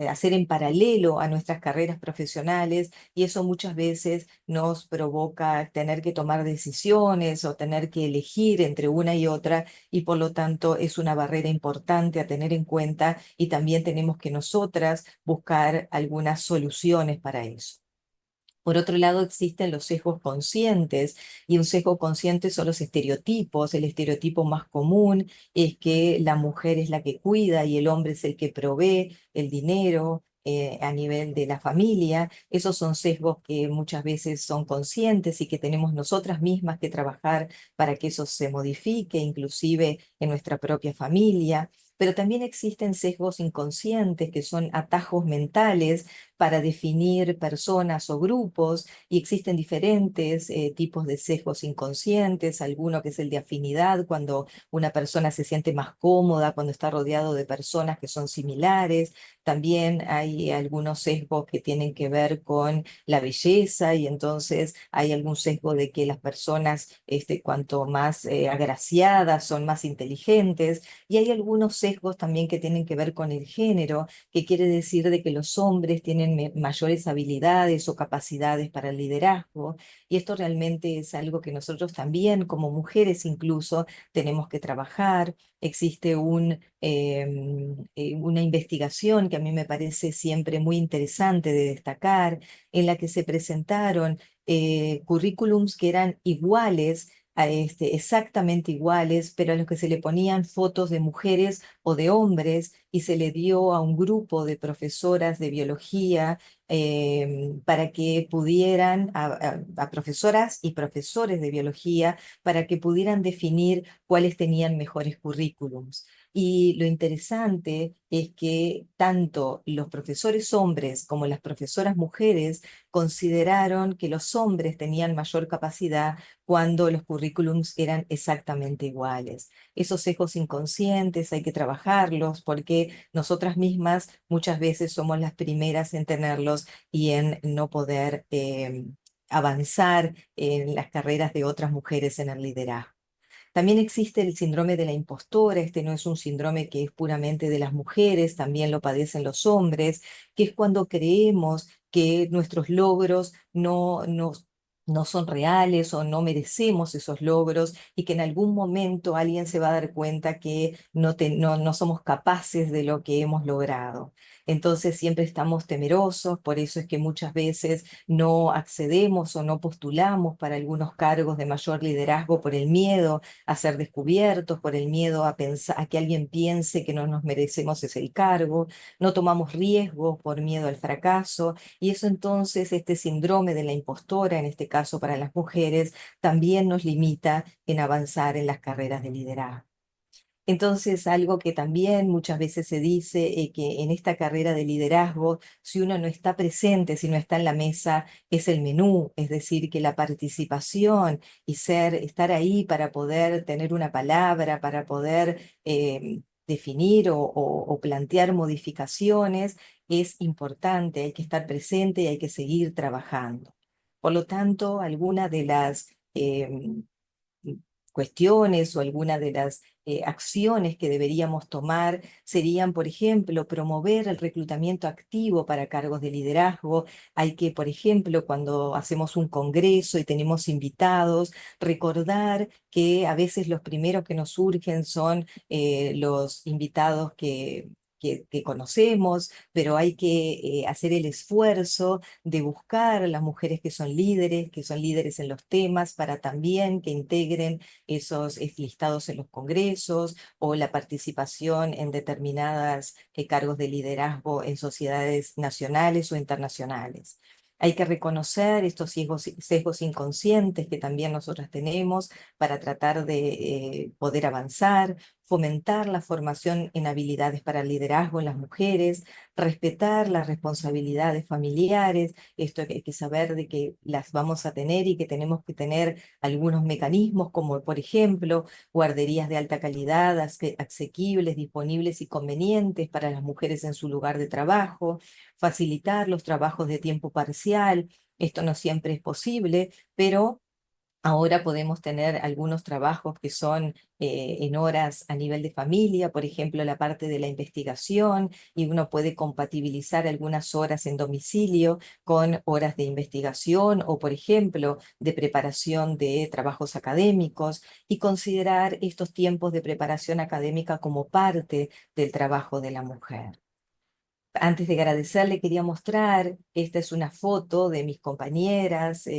Speaker 7: hacer en paralelo a nuestras carreras profesionales y eso muchas veces nos provoca tener que tomar decisiones o tener que elegir entre una y otra y por lo tanto es una barrera importante a tener en cuenta y también tenemos que nosotras buscar algunas soluciones para eso. Por otro lado, existen los sesgos conscientes y un sesgo consciente son los estereotipos. El estereotipo más común es que la mujer es la que cuida y el hombre es el que provee el dinero a nivel de la familia. Esos son sesgos que muchas veces son conscientes y que tenemos nosotras mismas que trabajar para que eso se modifique, inclusive en nuestra propia familia. Pero también existen sesgos inconscientes que son atajos mentales para definir personas o grupos, y existen diferentes tipos de sesgos inconscientes, alguno que es el de afinidad, cuando una persona se siente más cómoda, cuando está rodeado de personas que son similares. También hay algunos sesgos que tienen que ver con la belleza, y entonces hay algún sesgo de que las personas, cuanto más agraciadas, son más inteligentes, y hay algunos sesgos también que tienen que ver con el género, que quiere decir de que los hombres tienen mayores habilidades o capacidades para el liderazgo, y esto realmente es algo que nosotros también, como mujeres incluso, tenemos que trabajar. Existe una investigación que a mí me parece siempre muy interesante de destacar, en la que se presentaron currículums que eran iguales, exactamente iguales, pero a los que se le ponían fotos de mujeres o de hombres, y se le dio a un grupo de profesoras de biología para que pudieran, a profesoras y profesores de biología, para que pudieran definir cuáles tenían mejores currículums. Y lo interesante es que tanto los profesores hombres como las profesoras mujeres consideraron que los hombres tenían mayor capacidad cuando los currículums eran exactamente iguales. Esos sesgos inconscientes hay que trabajarlos, porque nosotras mismas muchas veces somos las primeras en tenerlos y en no poder avanzar en las carreras de otras mujeres en el liderazgo. También existe el síndrome de la impostora. Este no es un síndrome que es puramente de las mujeres, también lo padecen los hombres, que es cuando creemos que nuestros logros no son reales, o no merecemos esos logros, y que en algún momento alguien se va a dar cuenta que no somos capaces de lo que hemos logrado. Entonces siempre estamos temerosos, por eso es que muchas veces no accedemos o no postulamos para algunos cargos de mayor liderazgo, por el miedo a ser descubiertos, por el miedo a a que alguien piense que no nos merecemos ese cargo. No tomamos riesgos por miedo al fracaso, y eso entonces, este síndrome de la impostora, en este caso para las mujeres, también nos limita en avanzar en las carreras de liderazgo. Entonces, algo que también muchas veces se dice, que en esta carrera de liderazgo, si uno no está presente, si no está en la mesa, es el menú, es decir, que la participación y estar ahí para poder tener una palabra, para poder definir o plantear modificaciones, es importante. Hay que estar presente y hay que seguir trabajando. Por lo tanto, algunas de las cuestiones o algunas de las acciones que deberíamos tomar serían, por ejemplo, promover el reclutamiento activo para cargos de liderazgo. Hay que, por ejemplo, cuando hacemos un congreso y tenemos invitados, recordar que a veces los primeros que nos surgen son los invitados que conocemos, pero hay que hacer el esfuerzo de buscar a las mujeres que son líderes en los temas, para también que integren esos listados en los congresos, o la participación en determinadas cargos de liderazgo en sociedades nacionales o internacionales. Hay que reconocer estos sesgos inconscientes que también nosotras tenemos, para tratar de poder avanzar, fomentar la formación en habilidades para el liderazgo en las mujeres, respetar las responsabilidades familiares. Esto hay que saber de que las vamos a tener, y que tenemos que tener algunos mecanismos, como por ejemplo guarderías de alta calidad, asequibles, disponibles y convenientes para las mujeres en su lugar de trabajo, facilitar los trabajos de tiempo parcial. Esto no siempre es posible, pero ahora podemos tener algunos trabajos que son en horas a nivel de familia, por ejemplo, la parte de la investigación, y uno puede compatibilizar algunas horas en domicilio con horas de investigación, o, por ejemplo, de preparación de trabajos académicos, y considerar estos tiempos de preparación académica como parte del trabajo de la mujer. Antes de agradecerle, quería mostrar, esta es una foto de mis compañeras,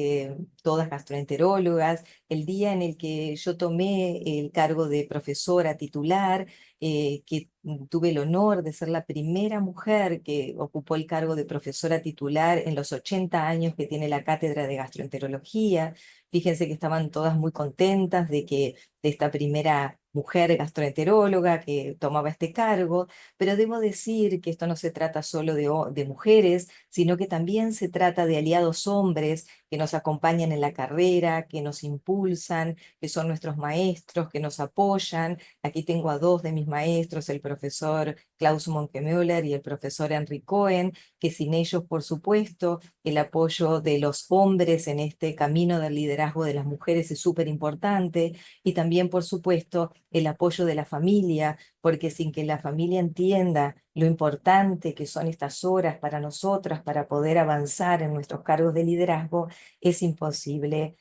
Speaker 7: todas gastroenterólogas, el día en el que yo tomé el cargo de profesora titular, que tuve el honor de ser la primera mujer que ocupó el cargo de profesora titular en los 80 años que tiene la cátedra de gastroenterología. Fíjense que estaban todas muy contentas de esta primera mujer gastroenteróloga que tomaba este cargo, pero debo decir que esto no se trata solo de mujeres, sino que también se trata de aliados hombres que nos acompañan en la carrera, que nos impulsan, que son nuestros maestros, que nos apoyan. Aquí tengo a dos de mis maestros, el profesor Klaus Monkemöller y el profesor Henry Cohen, que sin ellos, por supuesto, el apoyo de los hombres en este camino del liderazgo de las mujeres es súper importante, y también, por supuesto, el apoyo de la familia, porque sin que la familia entienda lo importante que son estas horas para nosotras, para poder avanzar en nuestros cargos de liderazgo, es imposible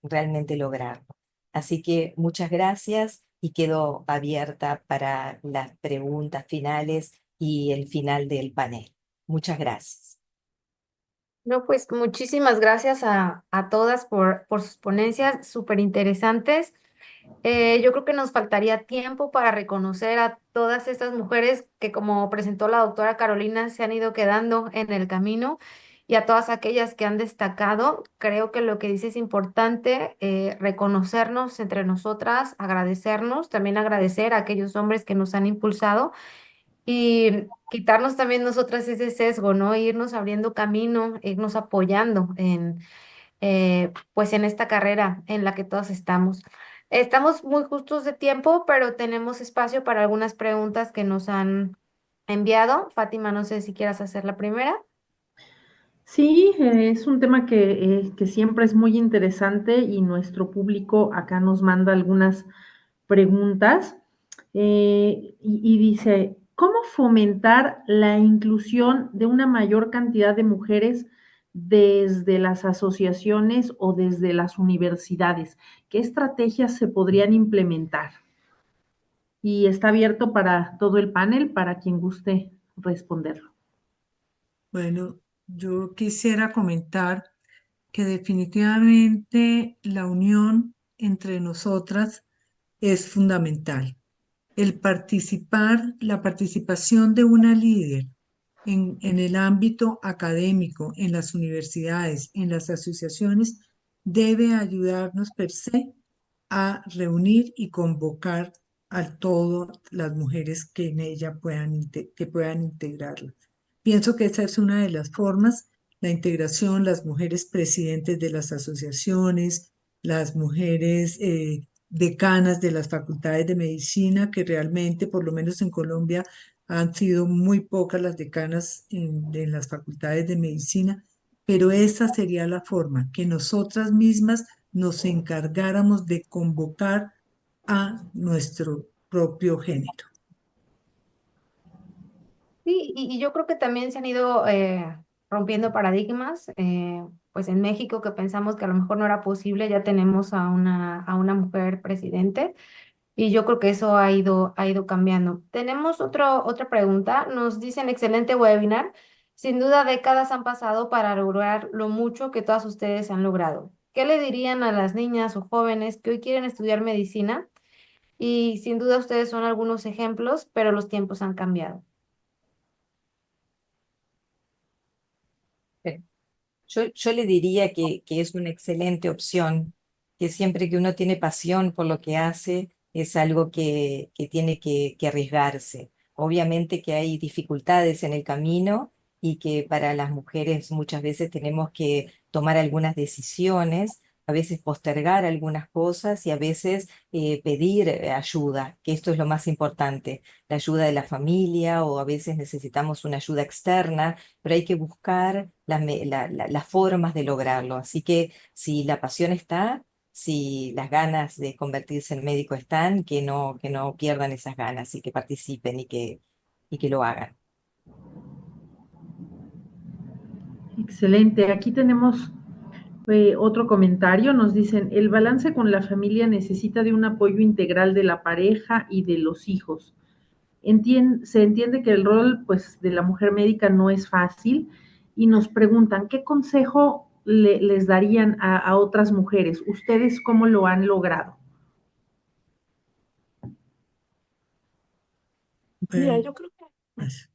Speaker 7: realmente lograrlo. Así que muchas gracias y quedo abierta para las preguntas finales y el final del panel. Muchas gracias.
Speaker 1: No, pues muchísimas gracias a todas por sus ponencias súper interesantes. Yo creo que nos faltaría tiempo para reconocer a todas estas mujeres que, como presentó la doctora Carolina, se han ido quedando en el camino y a todas aquellas que han destacado. Creo que lo que dice es importante, reconocernos entre nosotras, agradecernos, también agradecer a aquellos hombres que nos han impulsado y quitarnos también nosotras ese sesgo, ¿no? Irnos abriendo camino, irnos apoyando pues en esta carrera en la que todos estamos. Estamos muy justos de tiempo, pero tenemos espacio para algunas preguntas que nos han enviado. Fátima, no sé si quieras hacer la primera.
Speaker 2: Sí, es un tema que siempre es muy interesante y nuestro público acá nos manda algunas preguntas y dice, ¿cómo fomentar la inclusión de una mayor cantidad de mujeres desde las asociaciones o desde las universidades? ¿Qué estrategias se podrían implementar? Y está abierto para todo el panel, para quien guste responderlo.
Speaker 3: Bueno, yo quisiera comentar que definitivamente la unión entre nosotras es fundamental. La participación de una líder en el ámbito académico, en las universidades, en las asociaciones, debe ayudarnos per se a reunir y convocar a todas las mujeres que en ella que puedan integrarla. Pienso que esa es una de las formas, la integración, las mujeres presidentes de las asociaciones, las mujeres decanas de las facultades de medicina, que realmente, por lo menos en Colombia, han sido muy pocas las decanas en las facultades de medicina, pero esa sería la forma, que nosotras mismas nos encargáramos de convocar a nuestro propio género.
Speaker 1: Sí, y yo creo que también se han ido rompiendo paradigmas. Pues en México, que pensamos que a lo mejor no era posible, ya tenemos a una mujer presidente. Y yo creo que eso ha ido cambiando. Tenemos otra pregunta. Nos dicen, excelente webinar. Sin duda, décadas han pasado para lograr lo mucho que todas ustedes han logrado. ¿Qué le dirían a las niñas o jóvenes que hoy quieren estudiar medicina? Y sin duda ustedes son algunos ejemplos, pero los tiempos han cambiado.
Speaker 7: Yo le diría que es una excelente opción, que siempre que uno tiene pasión por lo que hace, es algo que tiene que arriesgarse. Obviamente que hay dificultades en el camino y que para las mujeres muchas veces tenemos que tomar algunas decisiones, a veces postergar algunas cosas y a veces pedir ayuda, que esto es lo más importante, la ayuda de la familia, o a veces necesitamos una ayuda externa, pero hay que buscar las formas de lograrlo. Así que si la pasión está, si las ganas de convertirse en médico están, que no pierdan esas ganas y que participen y que lo hagan.
Speaker 2: Excelente. Aquí tenemos otro comentario. Nos dicen, el balance con la familia necesita de un apoyo integral de la pareja y de los hijos. Se entiende que el rol, pues, de la mujer médica no es fácil y nos preguntan, ¿qué consejo les darían a otras mujeres? ¿Ustedes cómo lo han logrado?
Speaker 6: Mira,
Speaker 3: Bueno,
Speaker 6: yo creo que,
Speaker 3: pues,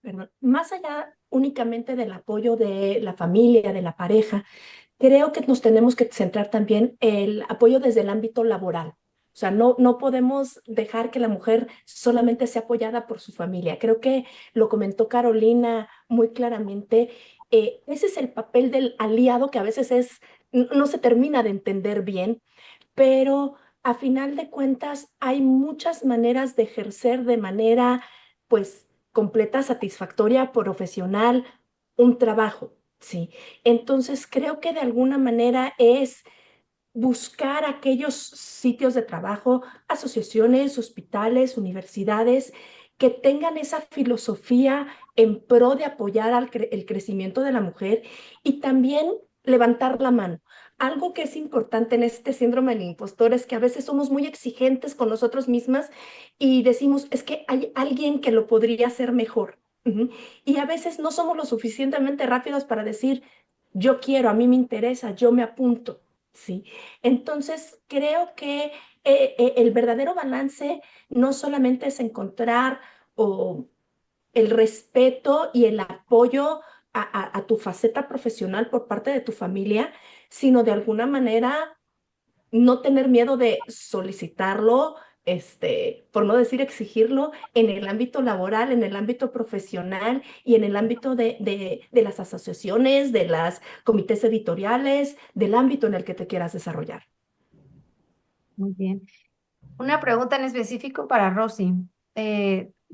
Speaker 6: perdón, más allá únicamente del apoyo de la familia, de la pareja, creo que nos tenemos que centrar también el apoyo desde el ámbito laboral. O sea, no podemos dejar que la mujer solamente sea apoyada por su familia. Creo que lo comentó Carolina muy claramente. Ese es el papel del aliado que a veces no se termina de entender bien, pero a final de cuentas hay muchas maneras de ejercer de manera, pues, completa, satisfactoria, profesional, un trabajo, ¿sí? Entonces, creo que de alguna manera es buscar aquellos sitios de trabajo, asociaciones, hospitales, universidades, que tengan esa filosofía en pro de apoyar el crecimiento de la mujer y también levantar la mano. Algo que es importante en este síndrome del impostor es que a veces somos muy exigentes con nosotros mismas y decimos, es que hay alguien que lo podría hacer mejor. Ujú. Y a veces no somos lo suficientemente rápidos para decir, yo quiero, a mí me interesa, yo me apunto. ¿Sí? Entonces, creo que el verdadero balance no solamente es encontrar o, el respeto y el apoyo a tu faceta profesional por parte de tu familia, sino de alguna manera no tener miedo de solicitarlo, por no decir exigirlo, en el ámbito laboral, en el ámbito profesional y en el ámbito de las asociaciones, de las comités editoriales, del ámbito en el que te quieras desarrollar.
Speaker 1: Muy bien. Una pregunta en específico para Rosy.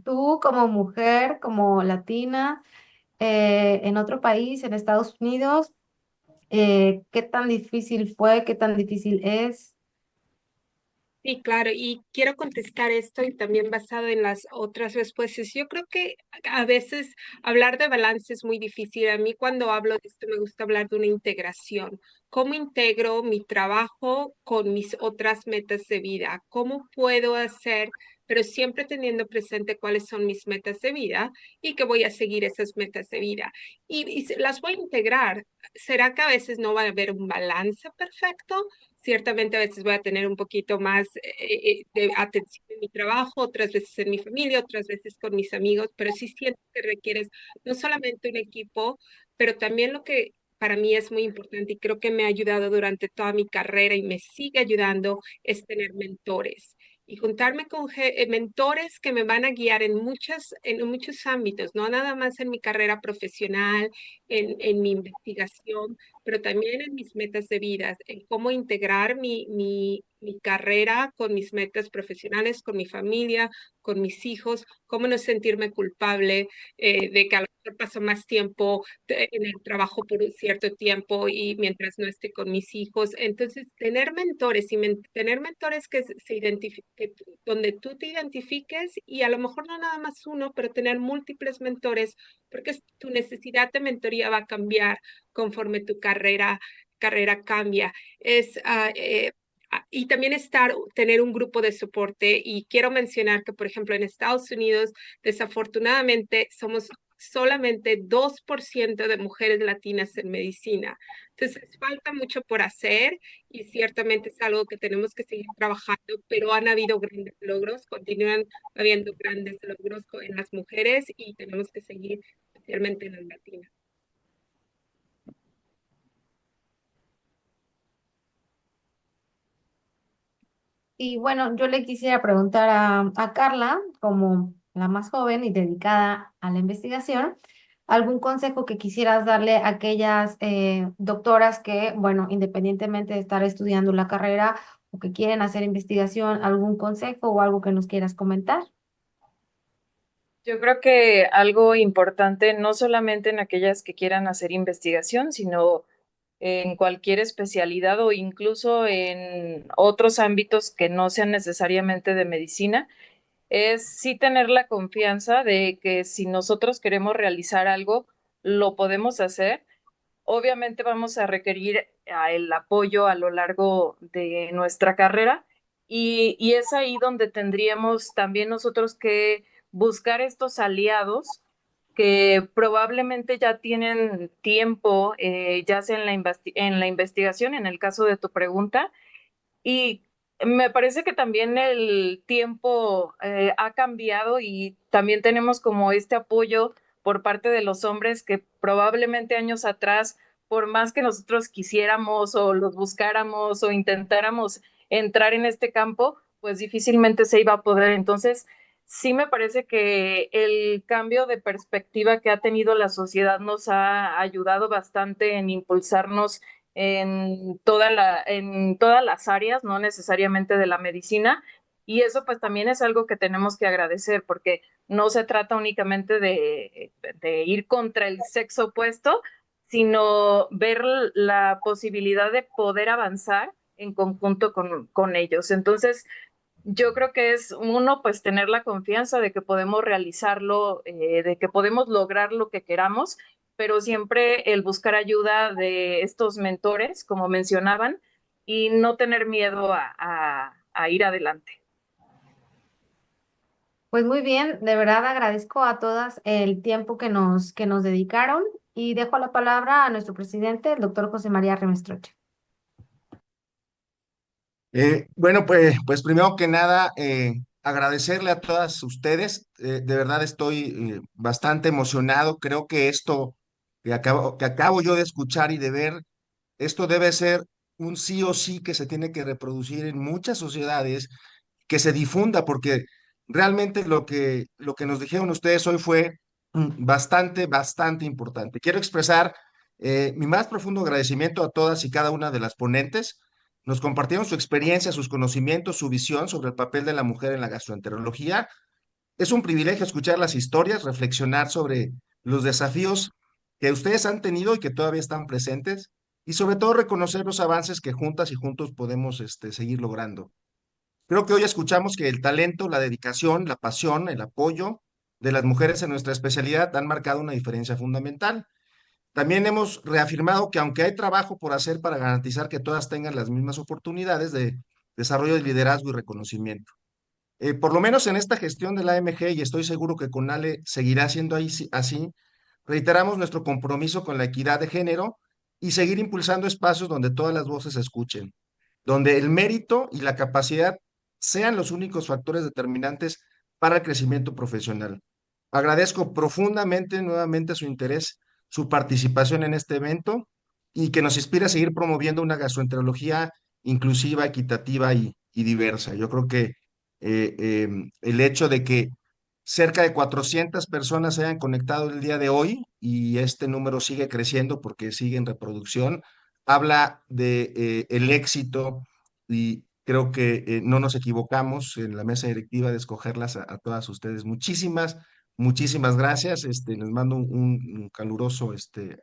Speaker 1: Tú como mujer, como latina, en otro país, en Estados Unidos, ¿qué tan difícil fue? ¿Qué tan difícil es?
Speaker 5: Sí, claro, y quiero contestar esto y también basado en las otras respuestas. Yo creo que a veces hablar de balance es muy difícil. A mí cuando hablo de esto me gusta hablar de una integración. ¿Cómo integro mi trabajo con mis otras metas de vida? ¿Cómo puedo hacer, pero siempre teniendo presente cuáles son mis metas de vida y que voy a seguir esas metas de vida? Y las voy a integrar. ¿Será que a veces no va a haber un balance perfecto? Ciertamente a veces voy a tener un poquito más de atención en mi trabajo, otras veces en mi familia, otras veces con mis amigos, pero sí siento que requieres no solamente un equipo, pero también lo que para mí es muy importante y creo que me ha ayudado durante toda mi carrera y me sigue ayudando es tener mentores y juntarme con mentores que me van a guiar en muchos ámbitos, no nada más en mi carrera profesional, en mi investigación, pero también en mis metas de vida, en cómo integrar mi carrera con mis metas profesionales, con mi familia, con mis hijos, cómo no sentirme culpable de que a lo mejor paso más tiempo en el trabajo por un cierto tiempo y mientras no esté con mis hijos. Entonces, tener mentores y tener mentores que se identifiquen, donde tú te identifiques y a lo mejor no nada más uno, pero tener múltiples mentores, porque tu necesidad de mentoría va a cambiar conforme tu carrera cambia. Y también tener un grupo de soporte. Y quiero mencionar que, por ejemplo, en Estados Unidos, desafortunadamente, somos solamente 2% de mujeres latinas en medicina. Entonces, falta mucho por hacer y ciertamente es algo que tenemos que seguir trabajando, pero han habido grandes logros, continúan habiendo grandes logros en las mujeres y tenemos que seguir, especialmente en las latinas.
Speaker 1: Y bueno, yo le quisiera preguntar a Carla, como la más joven y dedicada a la investigación, algún consejo que quisieras darle a aquellas doctoras que, bueno, independientemente de estar estudiando la carrera o que quieren hacer investigación, algún consejo o algo que nos quieras comentar.
Speaker 4: Yo creo que algo importante, no solamente en aquellas que quieran hacer investigación, sino en cualquier especialidad o incluso en otros ámbitos que no sean necesariamente de medicina, es sí tener la confianza de que si nosotros queremos realizar algo, lo podemos hacer. Obviamente vamos a requerir el apoyo a lo largo de nuestra carrera y es ahí donde tendríamos también nosotros que buscar estos aliados que probablemente ya tienen tiempo, ya sea en la investigación, en el caso de tu pregunta, y me parece que también el tiempo ha cambiado y también tenemos como este apoyo por parte de los hombres que probablemente años atrás, por más que nosotros quisiéramos o los buscáramos o intentáramos entrar en este campo, pues difícilmente se iba a poder. Entonces, sí me parece que el cambio de perspectiva que ha tenido la sociedad nos ha ayudado bastante en impulsarnos en todas las áreas, no necesariamente de la medicina. Y eso pues también es algo que tenemos que agradecer, porque no se trata únicamente de ir contra el sexo opuesto, sino ver la posibilidad de poder avanzar en conjunto con ellos. Entonces, yo creo que es uno, pues tener la confianza de que podemos realizarlo, de que podemos lograr lo que queramos, pero siempre el buscar ayuda de estos mentores, como mencionaban, y no tener miedo a ir adelante.
Speaker 1: Pues muy bien, de verdad agradezco a todas el tiempo que nos dedicaron y dejo la palabra a nuestro presidente, el doctor José María Remestroche.
Speaker 8: Bueno, pues primero que nada, agradecerle a todas ustedes. De verdad estoy bastante emocionado. Creo que esto que acabo yo de escuchar y de ver, esto debe ser un sí o sí que se tiene que reproducir en muchas sociedades, que se difunda, porque realmente lo que nos dijeron ustedes hoy fue bastante importante. Quiero expresar mi más profundo agradecimiento a todas y cada una de las ponentes. Nos compartieron su experiencia, sus conocimientos, su visión sobre el papel de la mujer en la gastroenterología. Es un privilegio escuchar las historias, reflexionar sobre los desafíos que ustedes han tenido y que todavía están presentes, y sobre todo reconocer los avances que juntas y juntos podemos seguir logrando. Creo que hoy escuchamos que el talento, la dedicación, la pasión, el apoyo de las mujeres en nuestra especialidad han marcado una diferencia fundamental. También hemos reafirmado que aunque hay trabajo por hacer para garantizar que todas tengan las mismas oportunidades de desarrollo de liderazgo y reconocimiento. Por lo menos en esta gestión de la AMG, y estoy seguro que con Ale seguirá siendo así, reiteramos nuestro compromiso con la equidad de género y seguir impulsando espacios donde todas las voces se escuchen, donde el mérito y la capacidad sean los únicos factores determinantes para el crecimiento profesional. Agradezco profundamente nuevamente su interés, su participación en este evento, y que nos inspire a seguir promoviendo una gastroenterología inclusiva, equitativa y diversa. Yo creo que el hecho de que cerca de 400 personas se hayan conectado el día de hoy, y este número sigue creciendo porque sigue en reproducción, habla de el éxito, y creo que no nos equivocamos en la mesa directiva de escogerlas a todas ustedes. Muchísimas gracias. Les mando un caluroso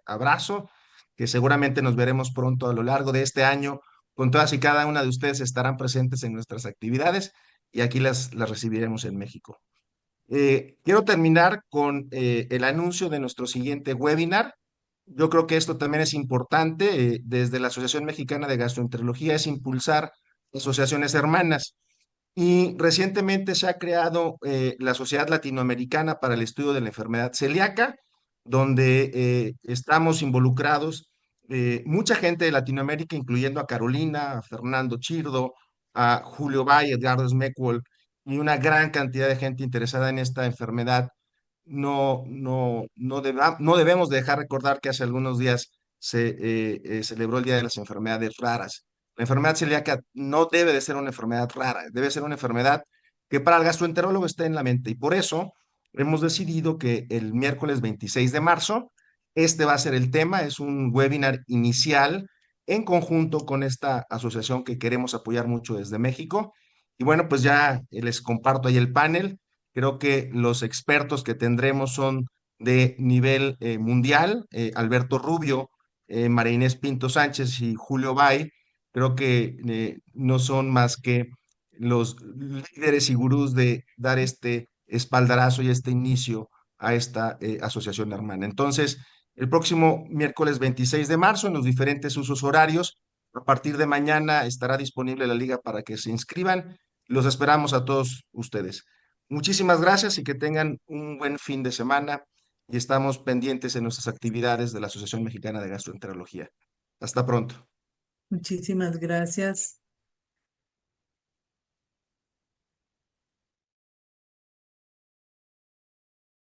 Speaker 8: abrazo, que seguramente nos veremos pronto a lo largo de este año. Con todas y cada una de ustedes estarán presentes en nuestras actividades, y aquí las recibiremos en México. Quiero terminar con el anuncio de nuestro siguiente webinar. Yo creo que esto también es importante. Desde la Asociación Mexicana de Gastroenterología es impulsar asociaciones hermanas. Y recientemente se ha creado la Sociedad Latinoamericana para el Estudio de la Enfermedad Celíaca, donde estamos involucrados mucha gente de Latinoamérica, incluyendo a Carolina, a Fernando Chirdo, a Julio Valle, Edgardo Smeckwell, y una gran cantidad de gente interesada en esta enfermedad. No debemos dejar recordar que hace algunos días se celebró el Día de las Enfermedades Raras. La enfermedad celíaca no debe de ser una enfermedad rara, debe ser una enfermedad que para el gastroenterólogo esté en la mente. Y por eso hemos decidido que el miércoles 26 de marzo, este va a ser el tema. Es un webinar inicial en conjunto con esta asociación que queremos apoyar mucho desde México. Y bueno, pues ya les comparto ahí el panel. Creo que los expertos que tendremos son de nivel mundial: Alberto Rubio, María Inés Pinto Sánchez y Julio Bay. Creo que no son más que los líderes y gurús de dar este espaldarazo y este inicio a esta asociación hermana. Entonces, el próximo miércoles 26 de marzo, en los diferentes usos horarios, a partir de mañana estará disponible la liga para que se inscriban. Los esperamos a todos ustedes. Muchísimas gracias y que tengan un buen fin de semana, y estamos pendientes en nuestras actividades de la Asociación Mexicana de Gastroenterología. Hasta pronto.
Speaker 3: Muchísimas gracias.